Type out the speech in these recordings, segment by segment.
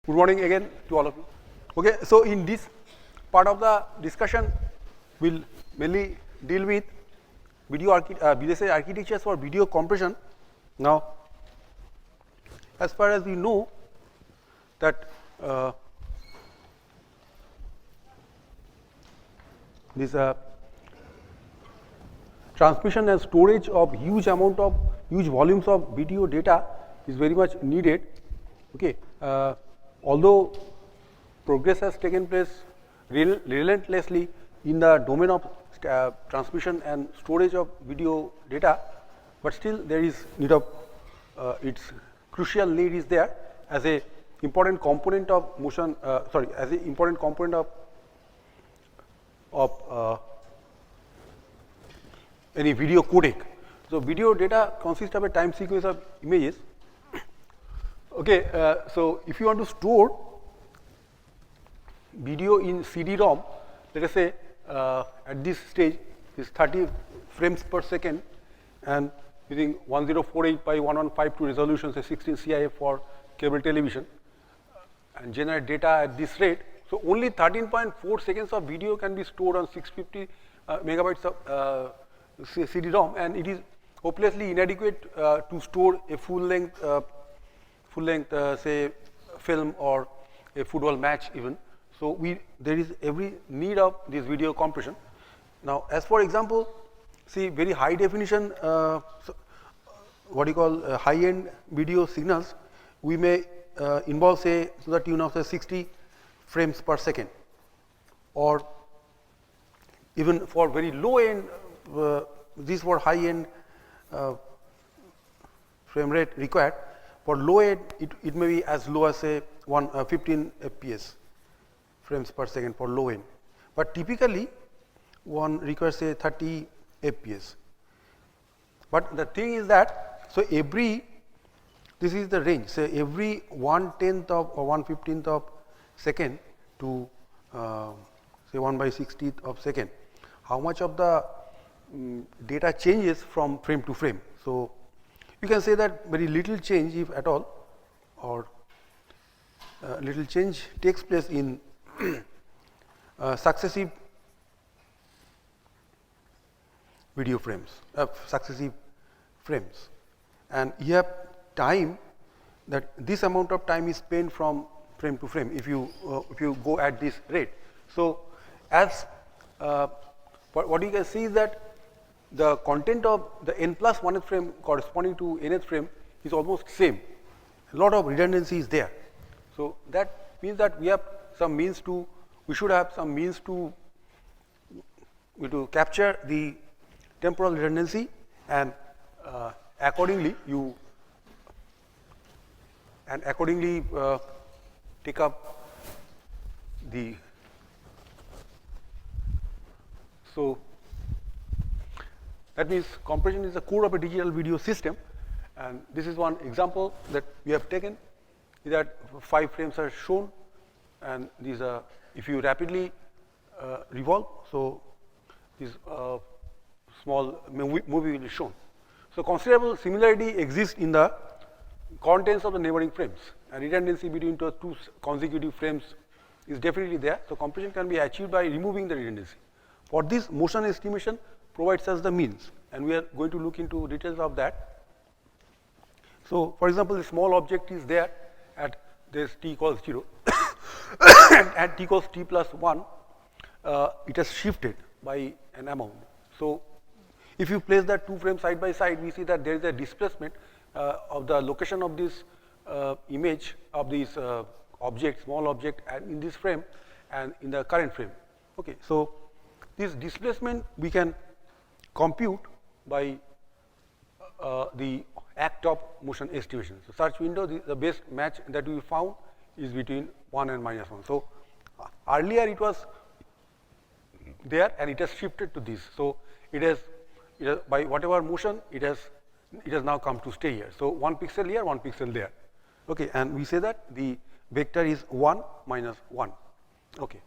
Good morning again to all of you. Okay, so in this part of the discussion, we'll mainly deal with BDSA architectures for video compression. Now, as far as we know that this transmission and storage of huge volumes of video data is very much needed. Okay, although progress has taken place relentlessly in the domain of transmission and storage of video data, but still there is need of its crucial need is there as a important component of motion. As a important component of any video codec. So video data consists of a time sequence of images. Okay, so if you want to store video in CD-ROM, let us say at this stage is 30 frames per second and using 1048 by 1152 resolution, say 16 CIF for cable television, and generate data at this rate. So only 13.4 seconds of video can be stored on 650 megabytes of CD-ROM, and it is hopelessly inadequate to store a full-length say film or a football match even. So there is every need of this video compression. Now, as for example, see very high definition, what you call high-end video signals, we may involve say to the tune of say 60 frames per second, or even for very low end, these were high end frame rate required. For low end, it may be as low as say 15 FPS frames per second for low end, but typically one requires say 30 FPS. But the thing is that, so this is the range, say every 1/10 of or 1/15 of second to say 1/60th of second, how much of the data changes from frame to frame. So you can say that very little change, if at all, or little change takes place in successive video frames, successive frames, and you have time that this amount of time is spent from frame to frame if you go at this rate. So as what you can see is that the content of the n+1th frame corresponding to nth frame is almost same. A lot of redundancy is there. So that means that we should have some means to capture the temporal redundancy, and accordingly take up the. So that means compression is the core of a digital video system, and this is one example that we have taken. Is that 5 frames are shown, and these are, if you rapidly revolve, so this small movie will be shown. So considerable similarity exists in the contents of the neighboring frames, and redundancy between two consecutive frames is definitely there. So compression can be achieved by removing the redundancy. For this, motion estimation provides us the means, and we are going to look into details of that. So for example, a small object is there at this t equals 0 and at t equals t+1, it has shifted by an amount. So if you place that 2 frames side by side, we see that there is a displacement of the location of this image of this small object in this frame and in the current frame. Okay, so this displacement we can compute by the act of motion estimation. So search window, the best match that we found is between 1 and -1. So earlier it was there and it has shifted to this. So it has by whatever motion it has now come to stay here. So 1 pixel here, 1 pixel there. Okay, and we say that the vector is 1 minus 1. Okay.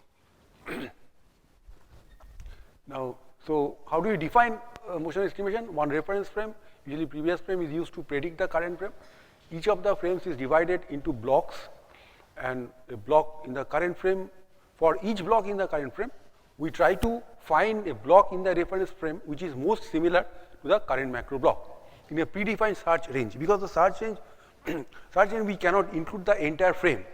Now, so how do we define motion estimation? One reference frame, usually previous frame, is used to predict the current frame. Each of the frames is divided into blocks, and a block in the current frame. For each block in the current frame, we try to find a block in the reference frame which is most similar to the current macro block in a predefined search range, because the search range we cannot include the entire frame.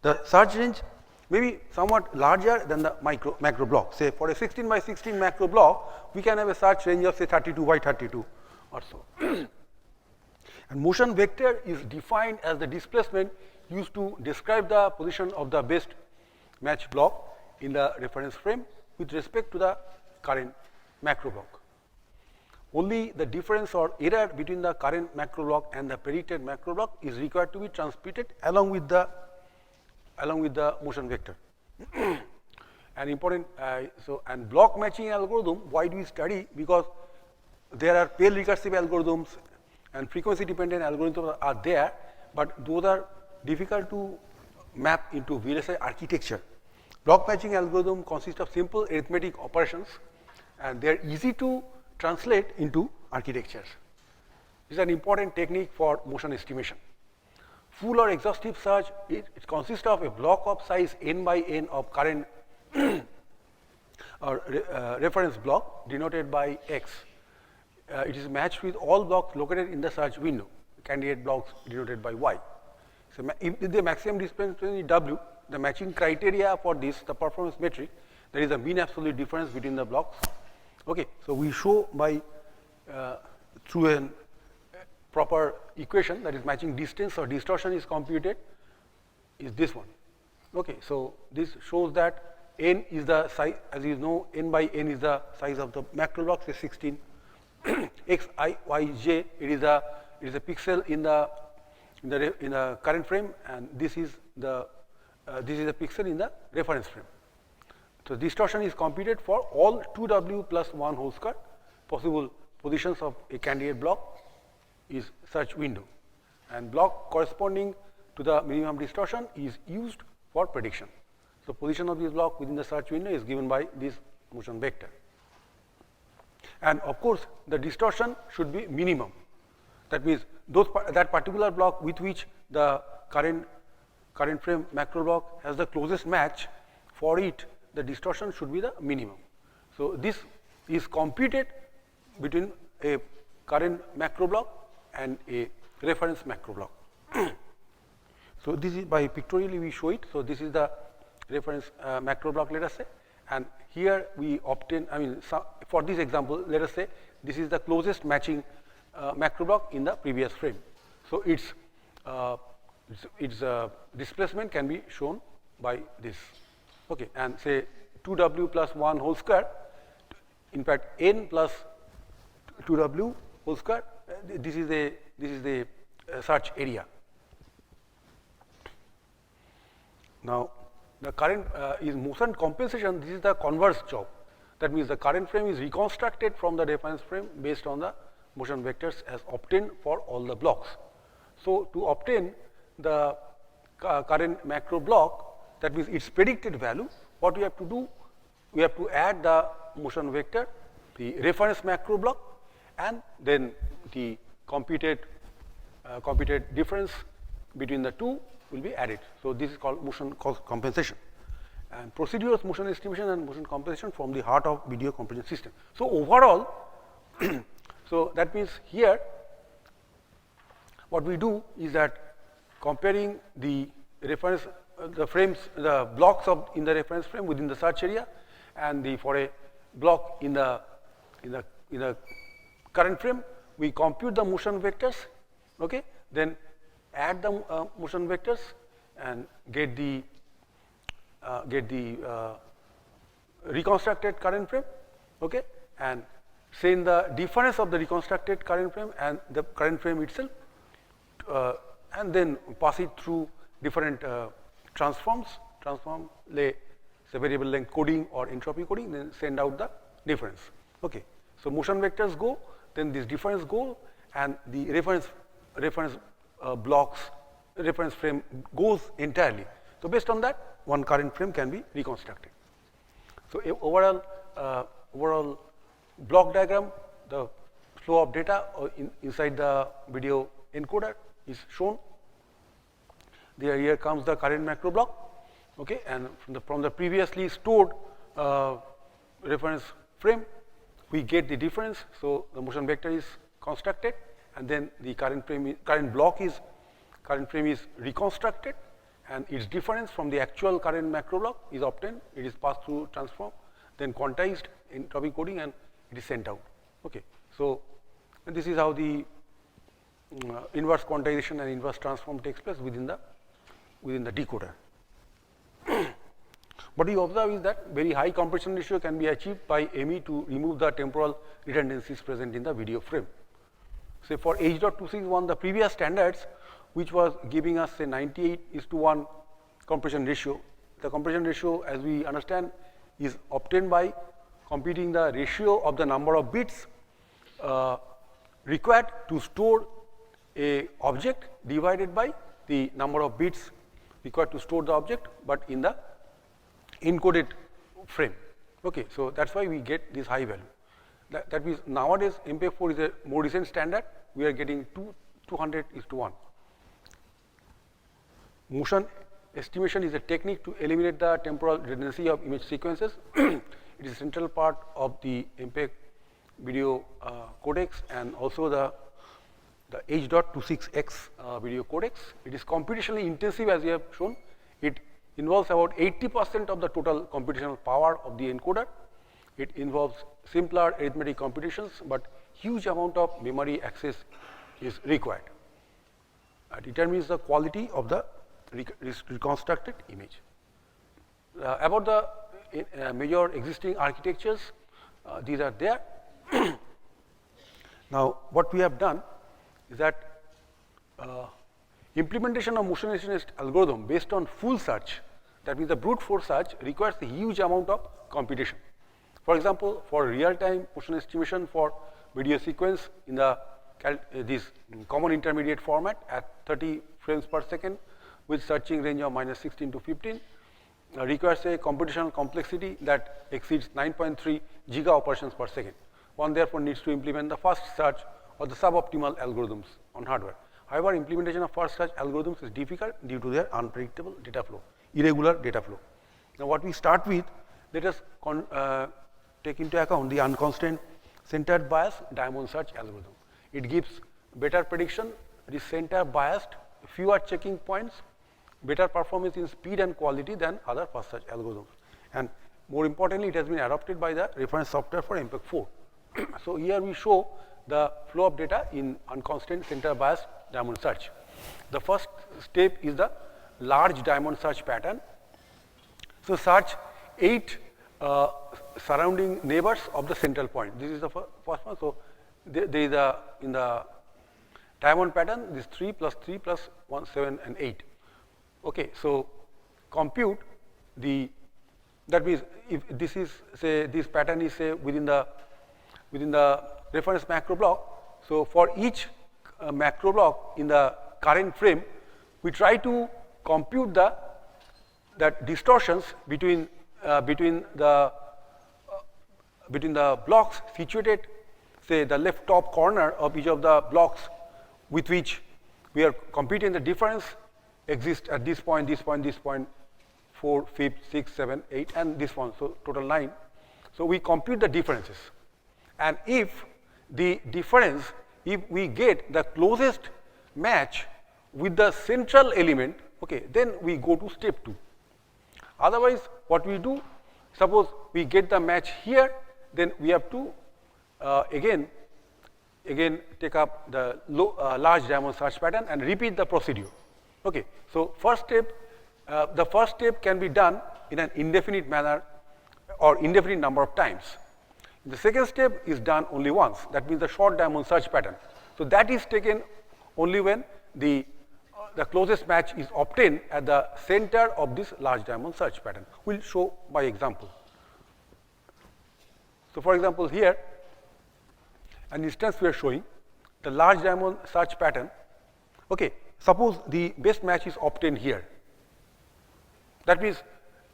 The search range may be somewhat larger than the macro block. Say for a 16 by 16 macro block, we can have a search range of say 32 by 32 or so. And motion vector is defined as the displacement used to describe the position of the best match block in the reference frame with respect to the current macro block. Only the difference or error between the current macro block and the predicted macro block is required to be transmitted along with the motion vector. And important, and block matching algorithm, why do we study? Because there are pale recursive algorithms and frequency dependent algorithms are there, but those are difficult to map into VLSI architecture. Block matching algorithm consists of simple arithmetic operations, and they are easy to translate into architectures. This is an important technique for motion estimation. Full or exhaustive search, it consists of a block of size n by n of current or reference block denoted by x. It is matched with all blocks located in the search window, candidate blocks denoted by y. So if the maximum displacement is w, the matching criteria for this, the performance metric, there is a mean absolute difference between the blocks. Okay, so we show by through a proper equation, that is matching distance or distortion is computed, is this one. Okay, so this shows that n is the size, as you know, n by n is the size of the macro block, say 16. X, I, Y, J, it is a pixel in the current frame, and this is a pixel in the reference frame. So distortion is computed for all 2w plus 1 whole square possible positions of a candidate block is search window, and block corresponding to the minimum distortion is used for prediction. So position of this block within the search window is given by this motion vector. And of course, the distortion should be minimum. That means that particular block with which the current frame macro block has the closest match, for it the distortion should be the minimum. So this is computed between a current macro block and a reference macro block. So this is by pictorially we show it. So this is the reference macro block, let us say, and here we obtain, for this example, let us say this is the closest matching macro block in the previous frame. So its displacement can be shown by this. Okay, and say 2w plus 1 whole square, in fact n plus 2w whole square, this is the search area. Now the current is motion compensation. This is the converse job. That means the current frame is reconstructed from the reference frame based on the motion vectors as obtained for all the blocks. So to obtain the current macro block, that means its predicted value, what we have to do, we have to add the motion vector, the reference macro block, and then the computed difference between the two will be added. So this is called motion compensation. And procedures, motion estimation and motion compensation form the heart of video compression system. So overall, so that means here what we do is that comparing the reference, the frames, the blocks in the reference frame within the search area, and for a block in the current frame, we compute the motion vectors. Okay, then add the motion vectors and get the reconstructed current frame. Okay, and send the difference of the reconstructed current frame and the current frame itself, and then pass it through different transform, say variable length coding or entropy coding, then send out the difference. Okay, so motion vectors go, then this difference go, and the reference blocks, reference frame goes entirely. So based on that, one current frame can be reconstructed. So overall block diagram, the flow of data inside the video encoder is shown. here comes the current macro block, okay, and from the previously stored reference frame, we get the difference. So the motion vector is constructed, and then the current frame is reconstructed, and its difference from the actual current macro block is obtained. It is passed through transform, then quantized in entropy coding, and it is sent out. Okay, so and this is how the inverse quantization and inverse transform takes place within the decoder. What we observe is that very high compression ratio can be achieved by ME to remove the temporal redundancies present in the video frame. Say for H.261, the previous standards, which was giving us a 98:1 compression ratio. The compression ratio, as we understand, is obtained by computing the ratio of the number of bits required to store a object divided by the number of bits required to store the object, but in the encoded frame. Okay, so that's why we get this high value. That means nowadays MPEG-4 is a more recent standard. We are getting 200:1. Motion estimation is a technique to eliminate the temporal redundancy of image sequences. It is a central part of the MPEG video codecs and also the H.26x video codecs. It is computationally intensive, as we have shown. It involves about 80% of the total computational power of the encoder. It involves simpler arithmetic computations, but huge amount of memory access is required. It determines the quality of the reconstructed image. About the major existing architectures, these are there. Now, what we have done is that implementation of motion estimation algorithm based on full search, that means the brute force search, requires a huge amount of computation. For example, for real-time motion estimation for video sequence in the this common intermediate format at 30 frames per second with searching range of -16 to 15 requires a computational complexity that exceeds 9.3 giga operations per second. One therefore needs to implement the first search or the suboptimal algorithms on hardware. However, implementation of first search algorithms is difficult due to their unpredictable data flow, irregular data flow. Now, what we start with, let us take into account the unconstrained centered bias diamond search algorithm. It gives better prediction, it is center biased, fewer checking points, better performance in speed and quality than other first search algorithms. And more importantly, it has been adopted by the reference software for MPEG-4. So here we show the flow of data in unconstrained center biased diamond search. The first step is the large diamond search pattern. So search 8 surrounding neighbors of the central point. This is the first one. So there is in the diamond pattern, this 3 plus 3 plus 1, 7 and 8. Okay, so compute the, that means if this is say this pattern is say within the reference macro block. So for each macro block in the current frame, we try to compute that distortions between the blocks situated, say the left top corner of each of the blocks with which we are computing the difference exists at this point, 4, 5, 6, 7, 8, and this one, so total 9. So we compute the differences, and if the difference, if we get the closest match with the central element, okay, then we go to step 2. Otherwise, what we do, suppose we get the match here, then we have to again take up the large diamond search pattern and repeat the procedure. Okay, so first step, the first step can be done in an indefinite manner or indefinite number of times. The second step is done only once, that means the short diamond search pattern. So that is taken only when the closest match is obtained at the center of this large diamond search pattern. We will show by example. So for example, here an instance we are showing the large diamond search pattern. Okay, suppose the best match is obtained here. That means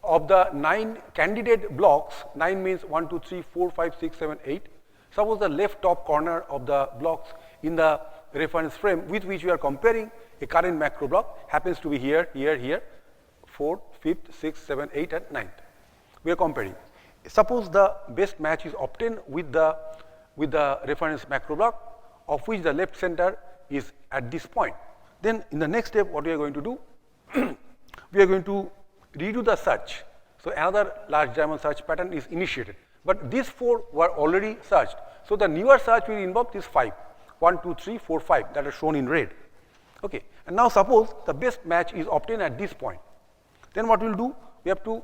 of the 9 candidate blocks, 9 means 1, 2, 3, 4, 5, 6, 7, 8. Suppose the left top corner of the blocks in the reference frame with which we are comparing a current macro block happens to be here, here, here, 4th, 5th, 6th, 7th, 8th and 9th. We are comparing. Suppose the best match is obtained with the reference macro block of which the left center is at this point. Then in the next step what we are going to do, we are going to redo the search. So another large diamond search pattern is initiated. But these 4 were already searched. So the newer search will involve these 5. 1, 2, 3, 4, 5 that are shown in red. Okay. And now suppose the best match is obtained at this point. Then what we will do? We have to,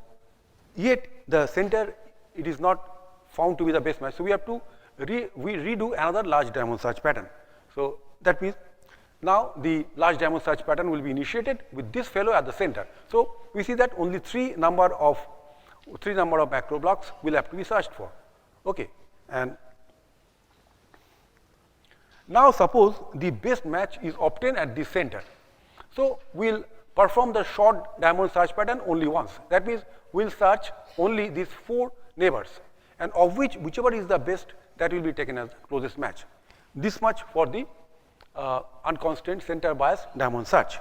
yet the center, it is not found to be the best match. So we have to redo another large diamond search pattern. So that means now the large diamond search pattern will be initiated with this fellow at the center. So we see that only 3 number of macro blocks will have to be searched for. Okay. And now suppose the best match is obtained at this center. So we'll perform the short diamond search pattern only once. That means we'll search only these 4 neighbors, and of which whichever is the best, that will be taken as the closest match. This much for the unconstrained center bias diamond search.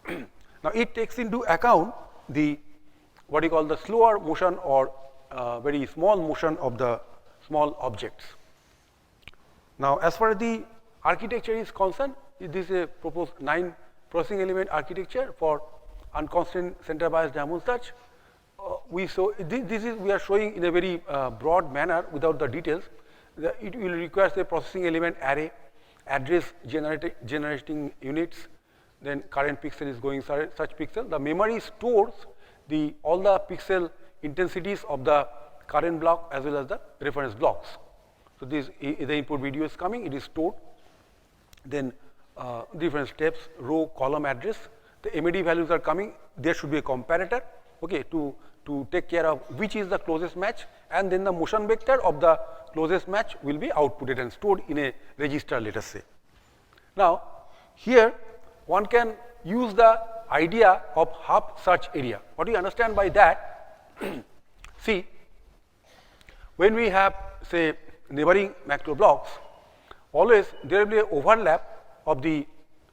Now it takes into account the what you call the slower motion or very small motion of the small objects. Now as far as the architecture is concerned, this is a proposed 9 processing element architecture for unconstrained center bias diamond search. We are showing in a very broad manner without the details. It will require a processing element array, address generating units, then current pixel is going such pixel. The memory stores all the pixel intensities of the current block as well as the reference blocks. So this the input video is coming, it is stored. Then different steps, row, column address. The MAD values are coming. There should be a comparator, okay, to take care of which is the closest match, and then the motion vector of the closest match will be outputted and stored in a register, let us say. Now here one can use the idea of half search area. What do you understand by that? See, when we have say neighboring macro blocks, always there will be an overlap of the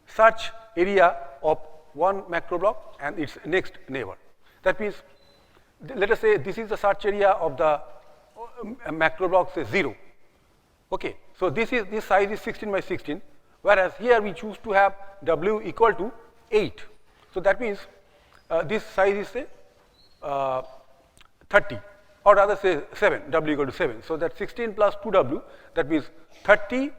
search area of one macro block and its next neighbor. That means, let us say this is the search area of the macro block, say 0. Okay. So this size is 16 by 16, whereas here we choose to have W equal to 8. So that means this size is say 30, or rather say 7, W equal to 7. So that 16 plus 2W, that means 30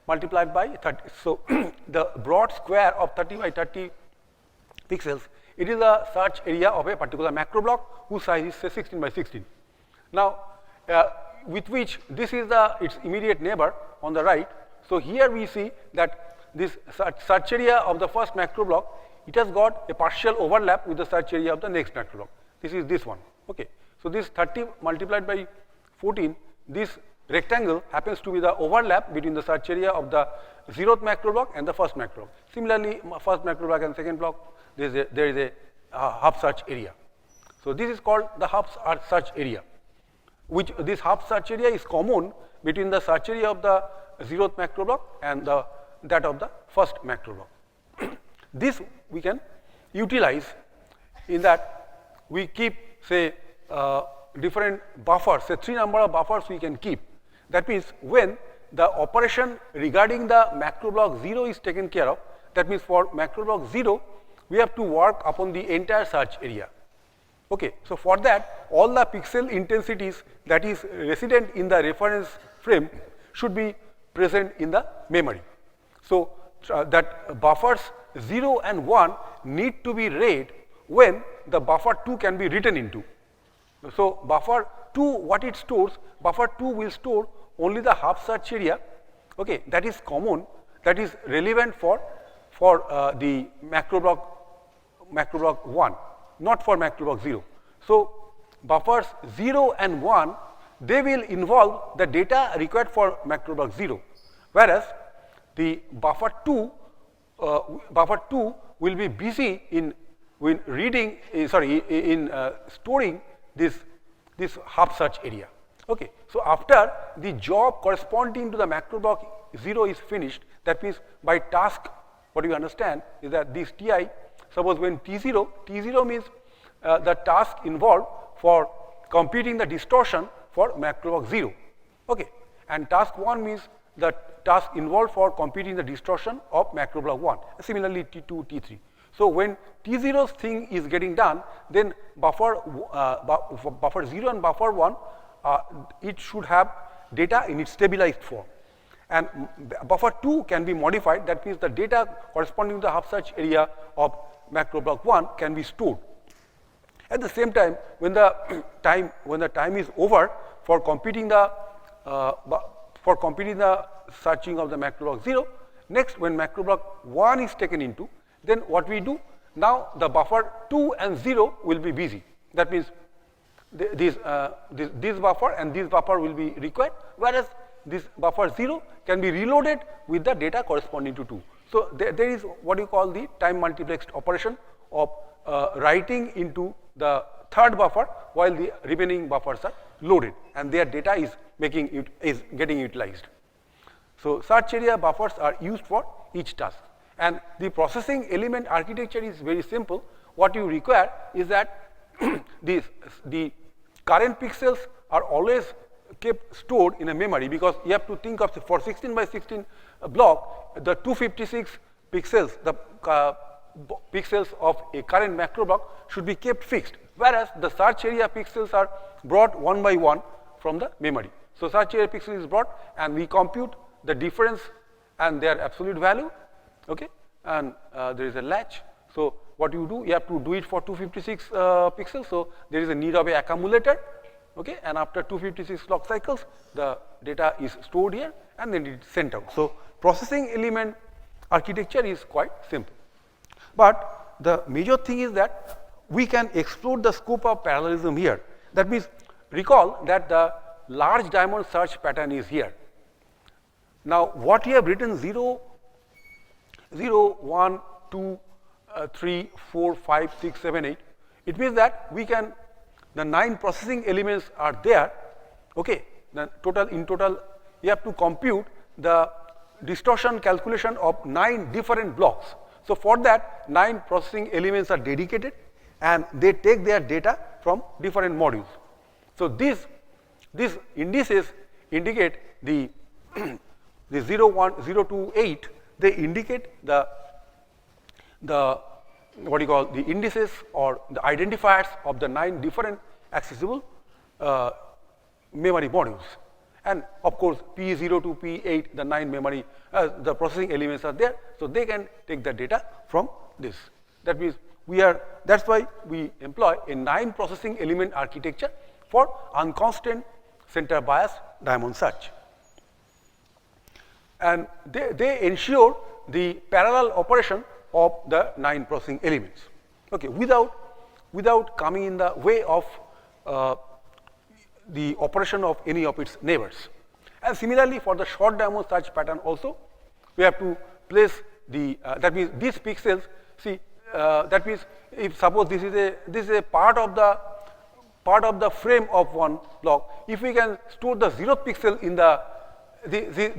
multiplied by 30. So the broad square of 30 by 30 pixels, it is the search area of a particular macro block whose size is say 16 by 16. Now with which this is its immediate neighbor on the right. So here we see that this search area of the first macro block, it has got a partial overlap with the search area of the next macro block. This is this one. Okay. So this 30 multiplied by 14, this rectangle happens to be the overlap between the search area of the 0th macro block and the first macro block. Similarly, first macro block and second block, there is a half search area. So this is called the half search area, which this half search area is common between the search area of the 0th macro block and that of the first macro block. This we can utilize in that we keep say different buffers, say 3 number of buffers we can keep. That means when the operation regarding the macro block 0 is taken care of, that means for macro block 0 we have to work upon the entire search area. Okay. So for that, all the pixel intensities that is resident in the reference frame should be present in the memory. So that buffers 0 and 1 need to be read when the buffer 2 can be written into. So buffer 2, what it stores, buffer 2 will store only the half search area, okay, that is common, that is relevant for the macro block 1, not for macro block 0. So buffers 0 and 1, they will involve the data required for macro block 0, whereas the buffer 2 will be busy in storing this half search area. Okay. So after the job corresponding to the macro block 0 is finished, that means by task what you understand is that this Ti, suppose when T0 means the task involved for computing the distortion for macro block 0, okay, and task 1 means the task involved for computing the distortion of macro block 1, similarly T2, T3. So when T0's thing is getting done, then buffer 0 and buffer 1, it should have data in its stabilized form. And buffer 2 can be modified, that means the data corresponding to the half search area of macro block 1 can be stored. At the same time, when the time is over for computing the searching of the macro block 0, next when macro block 1 is taken into, then what we do, now the buffer 2 and 0 will be busy. That means this buffer and this buffer will be required, whereas this buffer 0 can be reloaded with the data corresponding to 2. So there is what you call the time multiplexed operation of writing into the third buffer while the remaining buffers are loaded, and their data is getting utilized. So search area buffers are used for each task, and the processing element architecture is very simple. What you require is that the current pixels are always kept stored in a memory, because you have to think of, for 16 by 16 block, the 256 pixels, the pixels of a current macro block should be kept fixed, whereas the search area pixels are brought one by one from the memory. So search area pixel is brought, and we compute the difference and their absolute value, okay, and there is a latch. So what you do, you have to do it for 256 pixels, so there is a need of an accumulator, okay, and after 256 clock cycles, the data is stored here and then it is sent out. So processing element architecture is quite simple. But the major thing is that we can explore the scope of parallelism here. That means, recall that the large diamond search pattern is here. Now what we have written 0, 1, 2, 3, 4, 5, 6, 7, 8, it means that we can, the 9 processing elements are there, okay, in total you have to compute the distortion calculation of 9 different blocks. So for that, 9 processing elements are dedicated, and they take their data from different modules. So these indices indicate the 0, 1, 0 to 8, they indicate the what you call the indices or the identifiers of the 9 different accessible memory modules. And of course, P0 to P8, the 9 memory, the processing elements are there, so they can take the data from this. That means that's why we employ a 9 processing element architecture for unconstant center bias diamond search. And they ensure the parallel operation of the 9 processing elements, okay, without coming in the way of the operation of any of its neighbors. And similarly, for the short diamond search pattern also, we have to place the that means these pixels. See, that means if suppose this is a part of the frame of one block, if we can store the 0th pixel in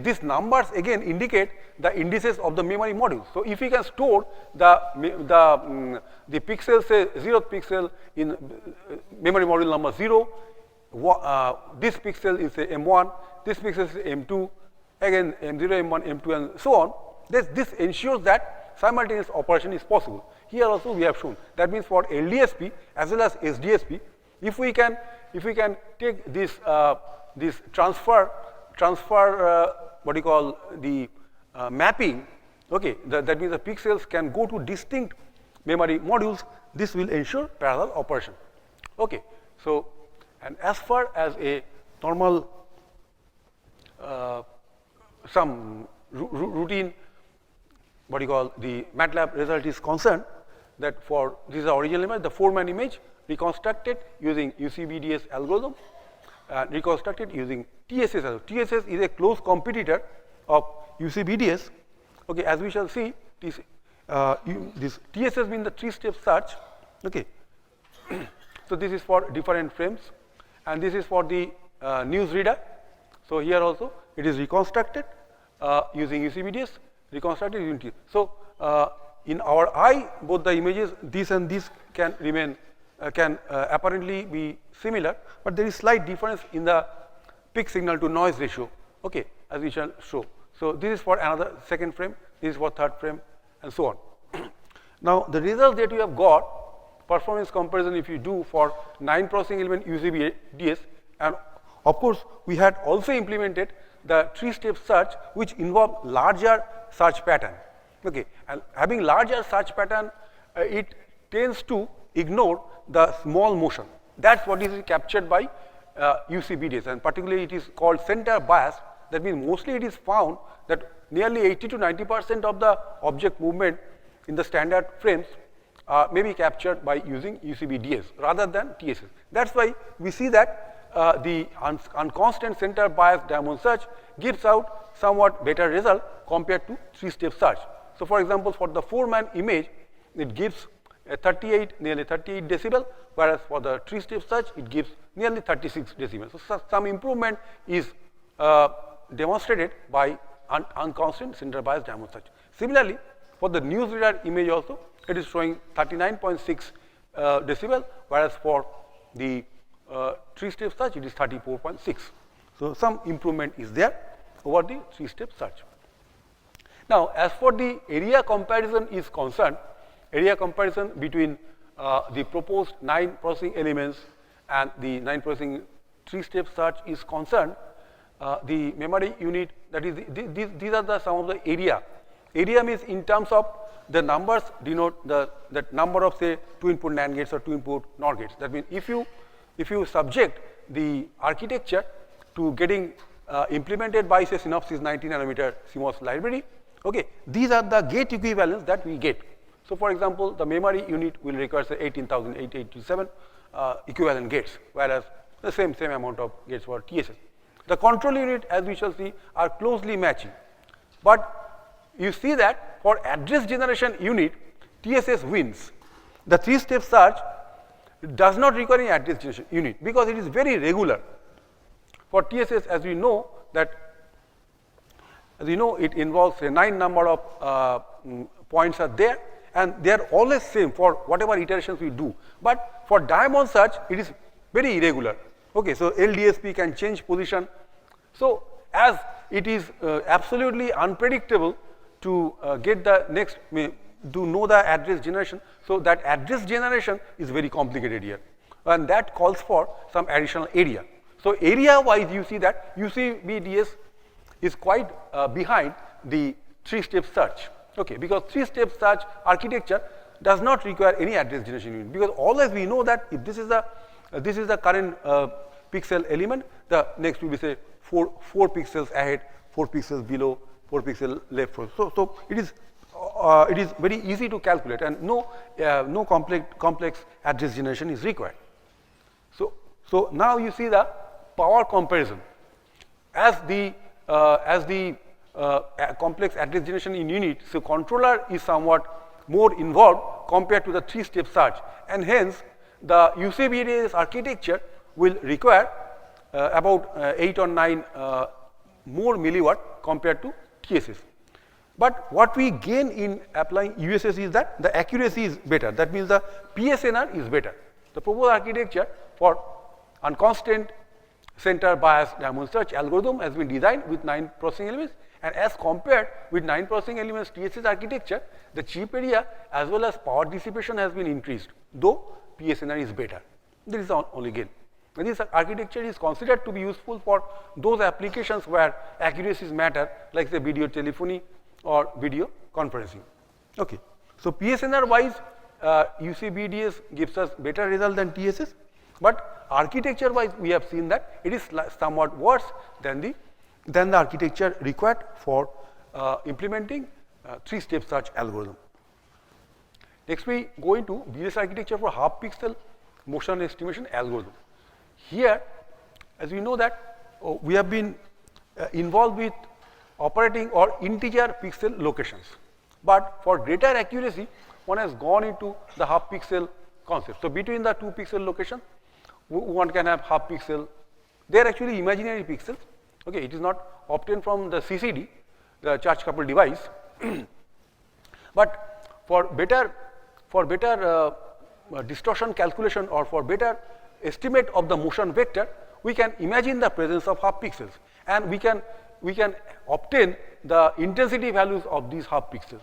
these numbers again indicate the indices of the memory module. So if we can store the pixel, say 0th pixel in memory module number 0, this pixel is a M1, this pixel is M2, again M0, M1, M2, and so on. This ensures that simultaneous operation is possible. Here also we have shown. That means for LDSP as well as SDSP, if we can take this transfer what you call the mapping, okay, that means the pixels can go to distinct memory modules. This will ensure parallel operation. Okay, so and as far as a normal some routine what you call the MATLAB result is concerned, that for this is the original image, the 4-man image reconstructed using UCBDS algorithm, reconstructed using TSS. TSS is a close competitor of UCBDS. Okay, as we shall see, this TSS means the 3-step search. Okay, so this is for different frames, and this is for the news reader. So here also it is reconstructed using UCBDS. reconstructed using TSS. So in our eye, both the images, this and this can remain, apparently be similar, but there is slight difference in the peak signal to noise ratio, okay, as we shall show. So this is for another second frame, this is for third frame, and so on. Now the result that you have got, performance comparison if you do for 9 processing element UCBDS, and of course we had also implemented the 3-step search which involved larger search pattern, okay, and having larger search pattern, it tends to ignore the small motion. That's what is captured by UCBDS, and particularly it is called center bias. That means mostly it is found that nearly 80 to 90% of the object movement in the standard frames may be captured by using UCBDS rather than TSS. That's why we see that the unconstant center bias diamond search gives out somewhat better result compared to 3-step search. So for example, for the 4-man image, it gives nearly 38 decibel, whereas for the 3-step search, it gives nearly 36 decibel. So some improvement is demonstrated by unconstant center bias diamond search. Similarly, for the newsreader image also, it is showing 39.6 decibel, whereas for the 3-step search, it is 34.6. So some improvement is there over the 3-step search. Now, as for the area comparison is concerned, area comparison between the proposed 9 processing elements and the 9 processing 3-step search is concerned, the memory unit, that is, these are the some of the area. Area means in terms of the numbers denote the number of say 2-input NAND gates or 2-input NOR gates. That means if you subject the architecture to getting implemented by say Synopsys 90 nanometer CMOS library, okay, these are the gate equivalents that we get. So for example, the memory unit will require say 18,887 equivalent gates, whereas the same amount of gates for TSS. The control unit, as we shall see, are closely matching. But you see that for address generation unit, TSS wins. The 3-step search does not require any address generation unit because it is very regular. For TSS, as we know that, it involves a 9 number of points are there, and they are always same for whatever iterations we do. But for diamond search, it is very irregular. Okay, so LDSP can change position. So as it is absolutely unpredictable to get the next, to know the address generation, so that address generation is very complicated here, and that calls for some additional area. So area wise, you see that UCBDS is quite behind the 3-step search, okay, because 3-step search architecture does not require any address generation unit, because always we know that if this is the current pixel element, the next will be say 4 pixels ahead, 4 pixels below, 4 pixels left. So it is very easy to calculate, and no complex address generation is required. So now you see the power comparison. As the complex address generation in unit, so controller is somewhat more involved compared to the 3-step search, and hence the UCBDS architecture will require about 8 or 9 more milliwatt compared to TSS. But what we gain in applying USS is that the accuracy is better. That means the PSNR is better. The proposed architecture for unconstant center bias diamond search algorithm has been designed with 9 processing elements, and as compared with 9 processing elements TSS architecture, the chip area as well as power dissipation has been increased, though PSNR is better. This is the only gain. And this architecture is considered to be useful for those applications where accuracies matter, like say video telephony or video conferencing. Okay. So PSNR wise, UCBDS gives us better result than TSS, but architecture wise we have seen that it is somewhat worse than the architecture required for implementing 3-step search algorithm. Next we go into BDS architecture for half pixel motion estimation algorithm. Here, as we know that we have been involved with operating or integer pixel locations, but for greater accuracy one has gone into the half pixel concept. So between the 2 pixel location, one can have half pixel. They are actually imaginary pixels. Okay, it is not obtained from the CCD, the charge coupled device. But for better distortion calculation or for better estimate of the motion vector, we can imagine the presence of half pixels, and we can obtain the intensity values of these half pixels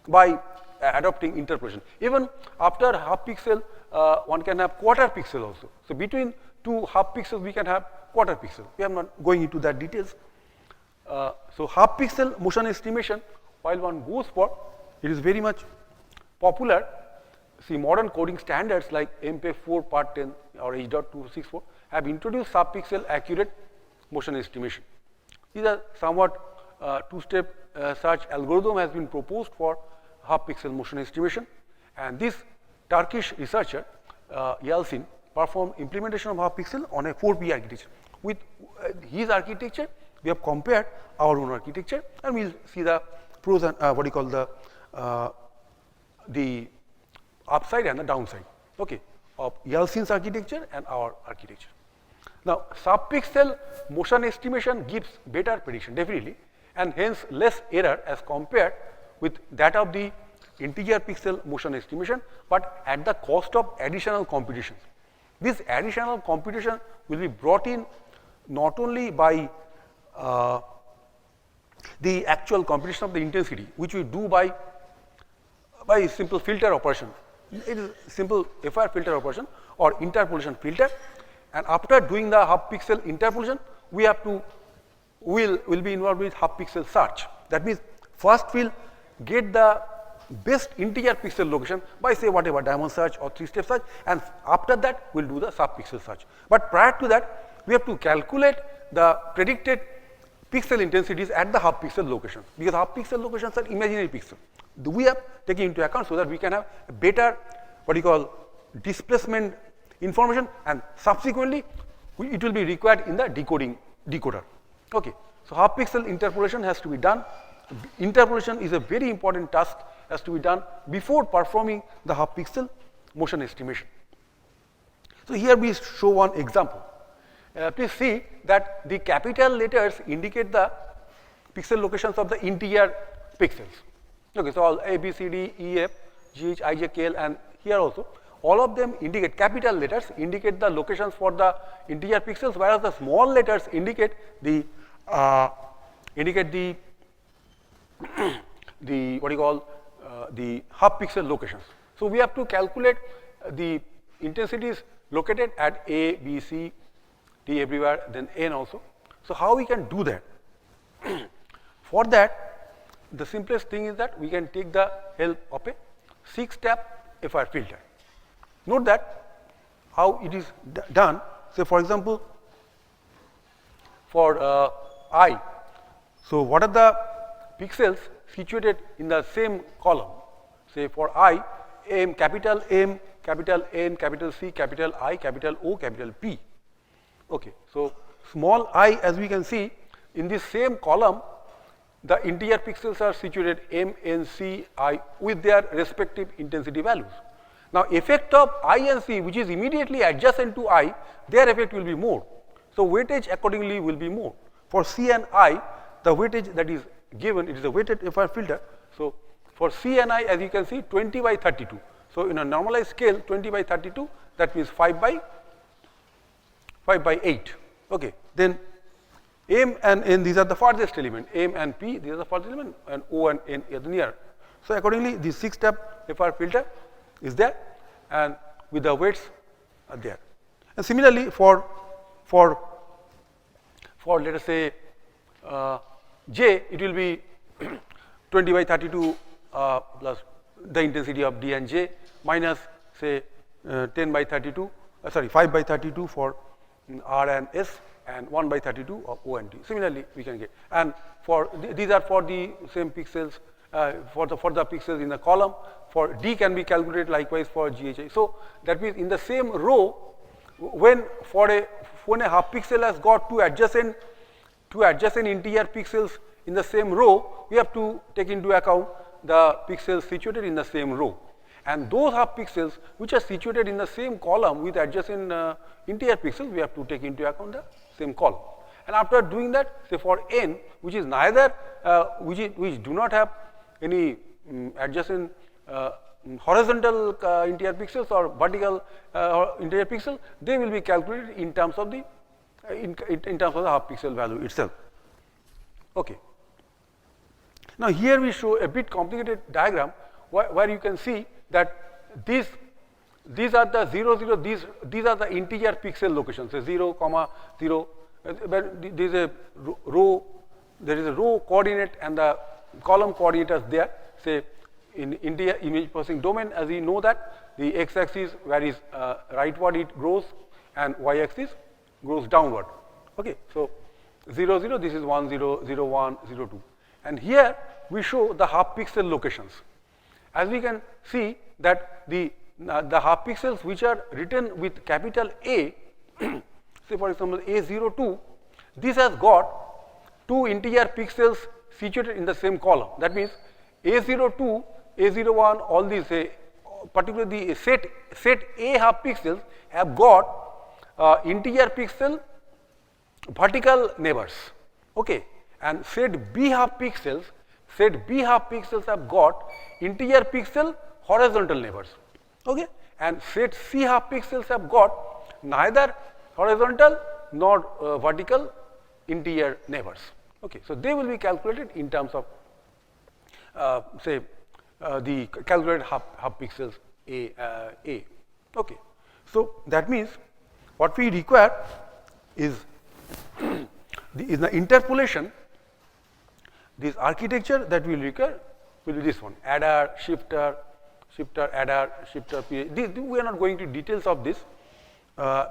by adopting interpolation. Even after half pixel, one can have quarter pixel also. So between two half pixels, we can have quarter pixel. We are not going into that details. So half pixel motion estimation, while one goes for, it is very much popular. See, modern coding standards like MPEG-4 Part 10 or H.264 have introduced sub-pixel accurate motion estimation. These are somewhat two-step search algorithm has been proposed for half-pixel motion estimation, and this Turkish researcher Yalçin performed implementation of half-pixel on a 4P architecture. With his architecture, we have compared our own architecture, and we'll see the pros and the upside and the downside, okay, of Yalçin's architecture and our architecture. Now, sub-pixel motion estimation gives better prediction, definitely, and hence less error as compared with that of the integer pixel motion estimation, but at the cost of additional computations. This additional computation will be brought in not only by the actual computation of the intensity, which we do by simple filter operation. It is simple FR filter operation or interpolation filter, and after doing the half pixel interpolation, we have to will be involved with half pixel search. That means first we'll get the best integer pixel location by say whatever diamond search or 3-step search, and after that we'll do the sub pixel search. But prior to that, we have to calculate the predicted pixel intensities at the half pixel location, because half pixel locations are imaginary pixel. We have taken into account so that we can have a better displacement information, and subsequently it will be required in the decoder. Okay. So half pixel interpolation has to be done. Interpolation is a very important task, has to be done before performing the half pixel motion estimation. So here we show one example. Please see that the capital letters indicate the pixel locations of the integer pixels. Okay, so all A, B, C, D, E, F, G, H, I, J, K, L, and here also, all of them indicate, capital letters indicate the locations for the integer pixels, whereas the small letters indicate the the half pixel locations. So we have to calculate the intensities located at A, B, C, D everywhere, then N also. So how we can do that? For that, the simplest thing is that we can take the help of a 6-step FR filter. Note that how it is done. Say for example, for I, so what are the pixels situated in the same column? Say for I, M, capital N, capital C, capital I, capital O, capital P. Okay, so small I, as we can see, in this same column, the integer pixels are situated M, N, C, I with their respective intensity values. Now, effect of I and C, which is immediately adjacent to I, their effect will be more. So weightage accordingly will be more. For C and I, the weightage that is given, it is a weighted FR filter. So for C and I, as you can see, 20 by 32. So in a normalized scale, 20 by 32, that means 5 by 8. Okay. Then M and N, these are the farthest element. M and P, these are the farthest element, and O and N are the near. So accordingly, the 6-step FR filter is there, and with the weights are there. And similarly, for let us say J, it will be 20 by 32 plus the intensity of D and J minus say 10 by 32, 5 by 32 for R and S, and 1 by 32 of O and D. Similarly, we can get, and for these are for the same pixels, for the pixels in the column. For D can be calculated likewise for GHI. So that means in the same row, when a half pixel has got two adjacent integer pixels in the same row, we have to take into account the pixels situated in the same row. And those half pixels which are situated in the same column with adjacent integer pixels, we have to take into account the same column. And after doing that, say for N, which is neither which do not have any adjacent horizontal interior pixels or vertical interior pixel, they will be calculated in terms of the in terms of the half pixel value itself. Okay. Now here we show a bit complicated diagram where you can see that these are the 0, 0, these are the integer pixel locations, say 0, 0, there is a row coordinate and the column coordinators there, say in integer image processing domain, as we know that the x-axis varies rightward it grows and y-axis grows downward. Okay, so 0, 0, this is 1, 0, 0, 1, 0, 2. And here we show the half pixel locations. As we can see that the half pixels which are written with capital A, say for example A02, this has got two integer pixels situated in the same column. That means A02, A01, all these, particularly the set A half pixels have got integer pixel vertical neighbors. Okay, and set B half pixels have got integer pixel horizontal neighbors. Okay, and set C half pixels have got neither horizontal nor vertical integer neighbors. Okay, so they will be calculated in terms of the calculated half pixels A. Okay, so that means what we require is the interpolation. This architecture that we will require will be this one: adder, shifter, adder, shifter. We are not going to details of this.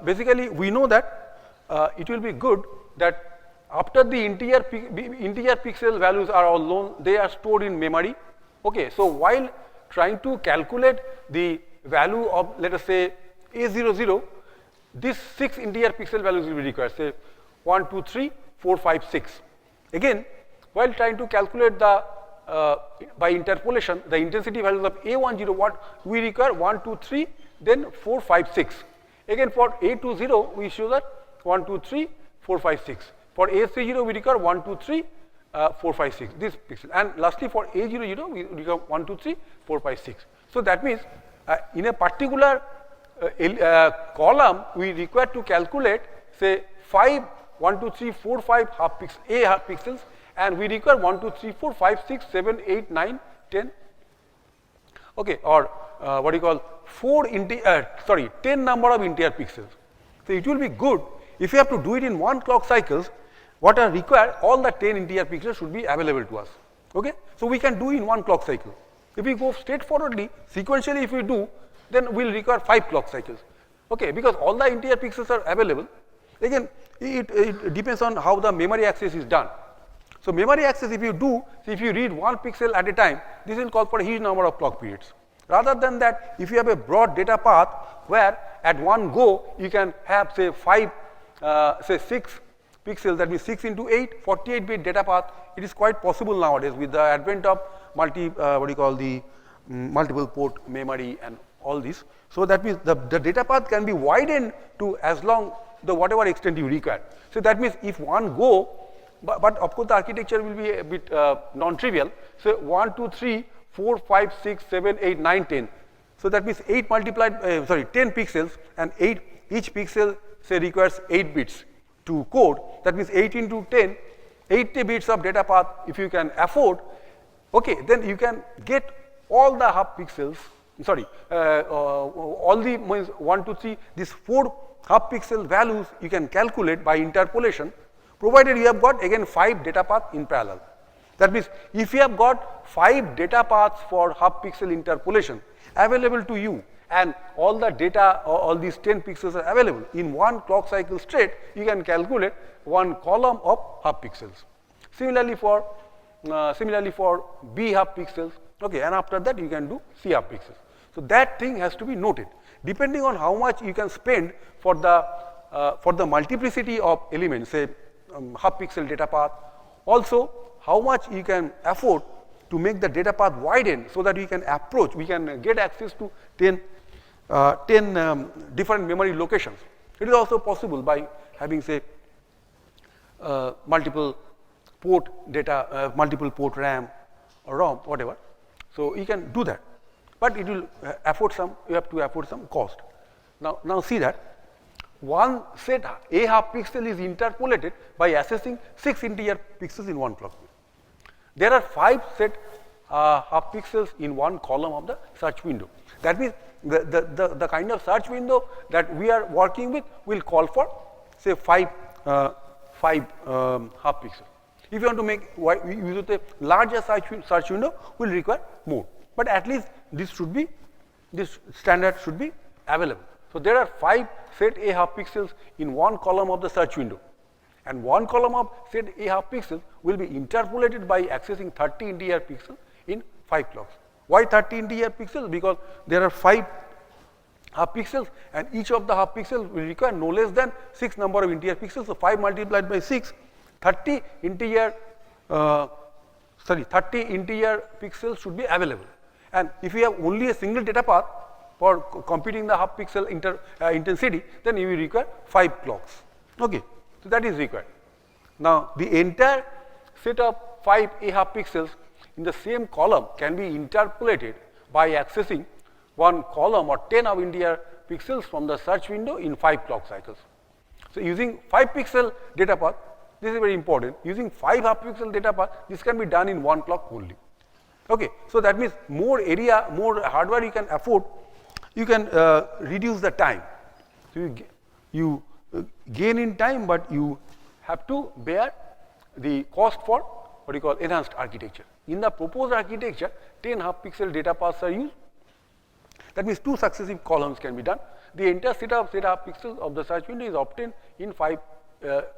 Basically, we know that it will be good that after the integer pixel values are all known, they are stored in memory. Okay, so while trying to calculate the value of, let us say, A00, these 6 integer pixel values will be required, say 1, 2, 3, 4, 5, 6. Again, while trying to calculate the by interpolation the intensity values of A10, what we require 1, 2, 3, then 4, 5, 6. Again for A20 we show that 1, 2, 3, 4, 5, 6. For A30 we require 1, 2, 3, 4, 5, 6. This pixel. And lastly for A00 we require 1, 2, 3, 4, 5, 6. So that means in a particular column we require to calculate say 5, 1, 2, 3, 4, 5 half pixels, and we require 1, 2, 3, 4, 5, 6, 7, 8, 9, 10. Okay, or what do you call 10 number of integer pixels. So it will be good if you have to do it in one clock cycles. What are required? All the 10 integer pixels should be available to us. Okay, so we can do in one clock cycle. If we go straightforwardly, sequentially, if we do, then we'll require 5 clock cycles. Okay, because all the integer pixels are available. Again, it depends on how the memory access is done. So memory access, if you read one pixel at a time, this will call for a huge number of clock periods. Rather than that, if you have a broad data path where at one go you can have say 6 pixels, that means 6 into 8, 48-bit data path. It is quite possible nowadays with the advent of multiple port memory and all this. So that means the data path can be widened to as long the whatever extent you require. So that means if one go, but of course the architecture will be a bit non-trivial. So 1, 2, 3, 4, 5, 6, 7, 8, 9, 10. So that means 10 pixels, and each pixel say requires 8 bits to code. That means 8 into 10, 80 bits of data path if you can afford. Okay, then you can get all the half pixels, all the 1, 2, 3, these 4 half pixel values you can calculate by interpolation, provided you have got again 5 data paths in parallel. That means if you have got 5 data paths for half pixel interpolation available to you, and all the data, all these 10 pixels are available in one clock cycle straight, you can calculate one column of half pixels. Similarly for B half pixels, okay, and after that you can do C half pixels. So that thing has to be noted. Depending on how much you can spend for the multiplicity of elements, say half pixel data path, also how much you can afford to make the data path widen so that we can get access to 10 different memory locations. It is also possible by having say multiple port data, multiple port RAM, or ROM, whatever. So you can do that, but it will afford some. You have to afford some cost. Now see that one set A half pixel is interpolated by accessing 6 integer pixels in one clock. There are 5 set half pixels in one column of the search window. That means the kind of search window that we are working with will call for, say, 5 half pixels. If you want to make use of a larger search window, will require more. But at least this standard should be available. So there are 5 set A half pixels in one column of the search window, and one column of set A half pixels will be interpolated by accessing 30 integer pixels in 5 clocks. Why 30 integer pixels? Because there are 5 half pixels, and each of the half pixels will require no less than 6 number of integer pixels. So 5 multiplied by 6, 30 integer pixels should be available. And if you have only a single data path for computing the half pixel intensity, then you will require 5 clocks. Okay, so that is required. Now the entire set of 5 A half pixels in the same column can be interpolated by accessing one column or 10 of integer pixels from the search window in 5 clock cycles. So using 5 pixel data path, this is very important. Using 5 half pixel data path, this can be done in 1 clock only. Okay, so that means more area, more hardware you can afford, you can reduce the time. So you gain in time, but you have to bear the cost for what you call enhanced architecture. In the proposed architecture, 10 half pixel data paths are used. That means 2 successive columns can be done. The entire set of half pixels of the search window is obtained in 5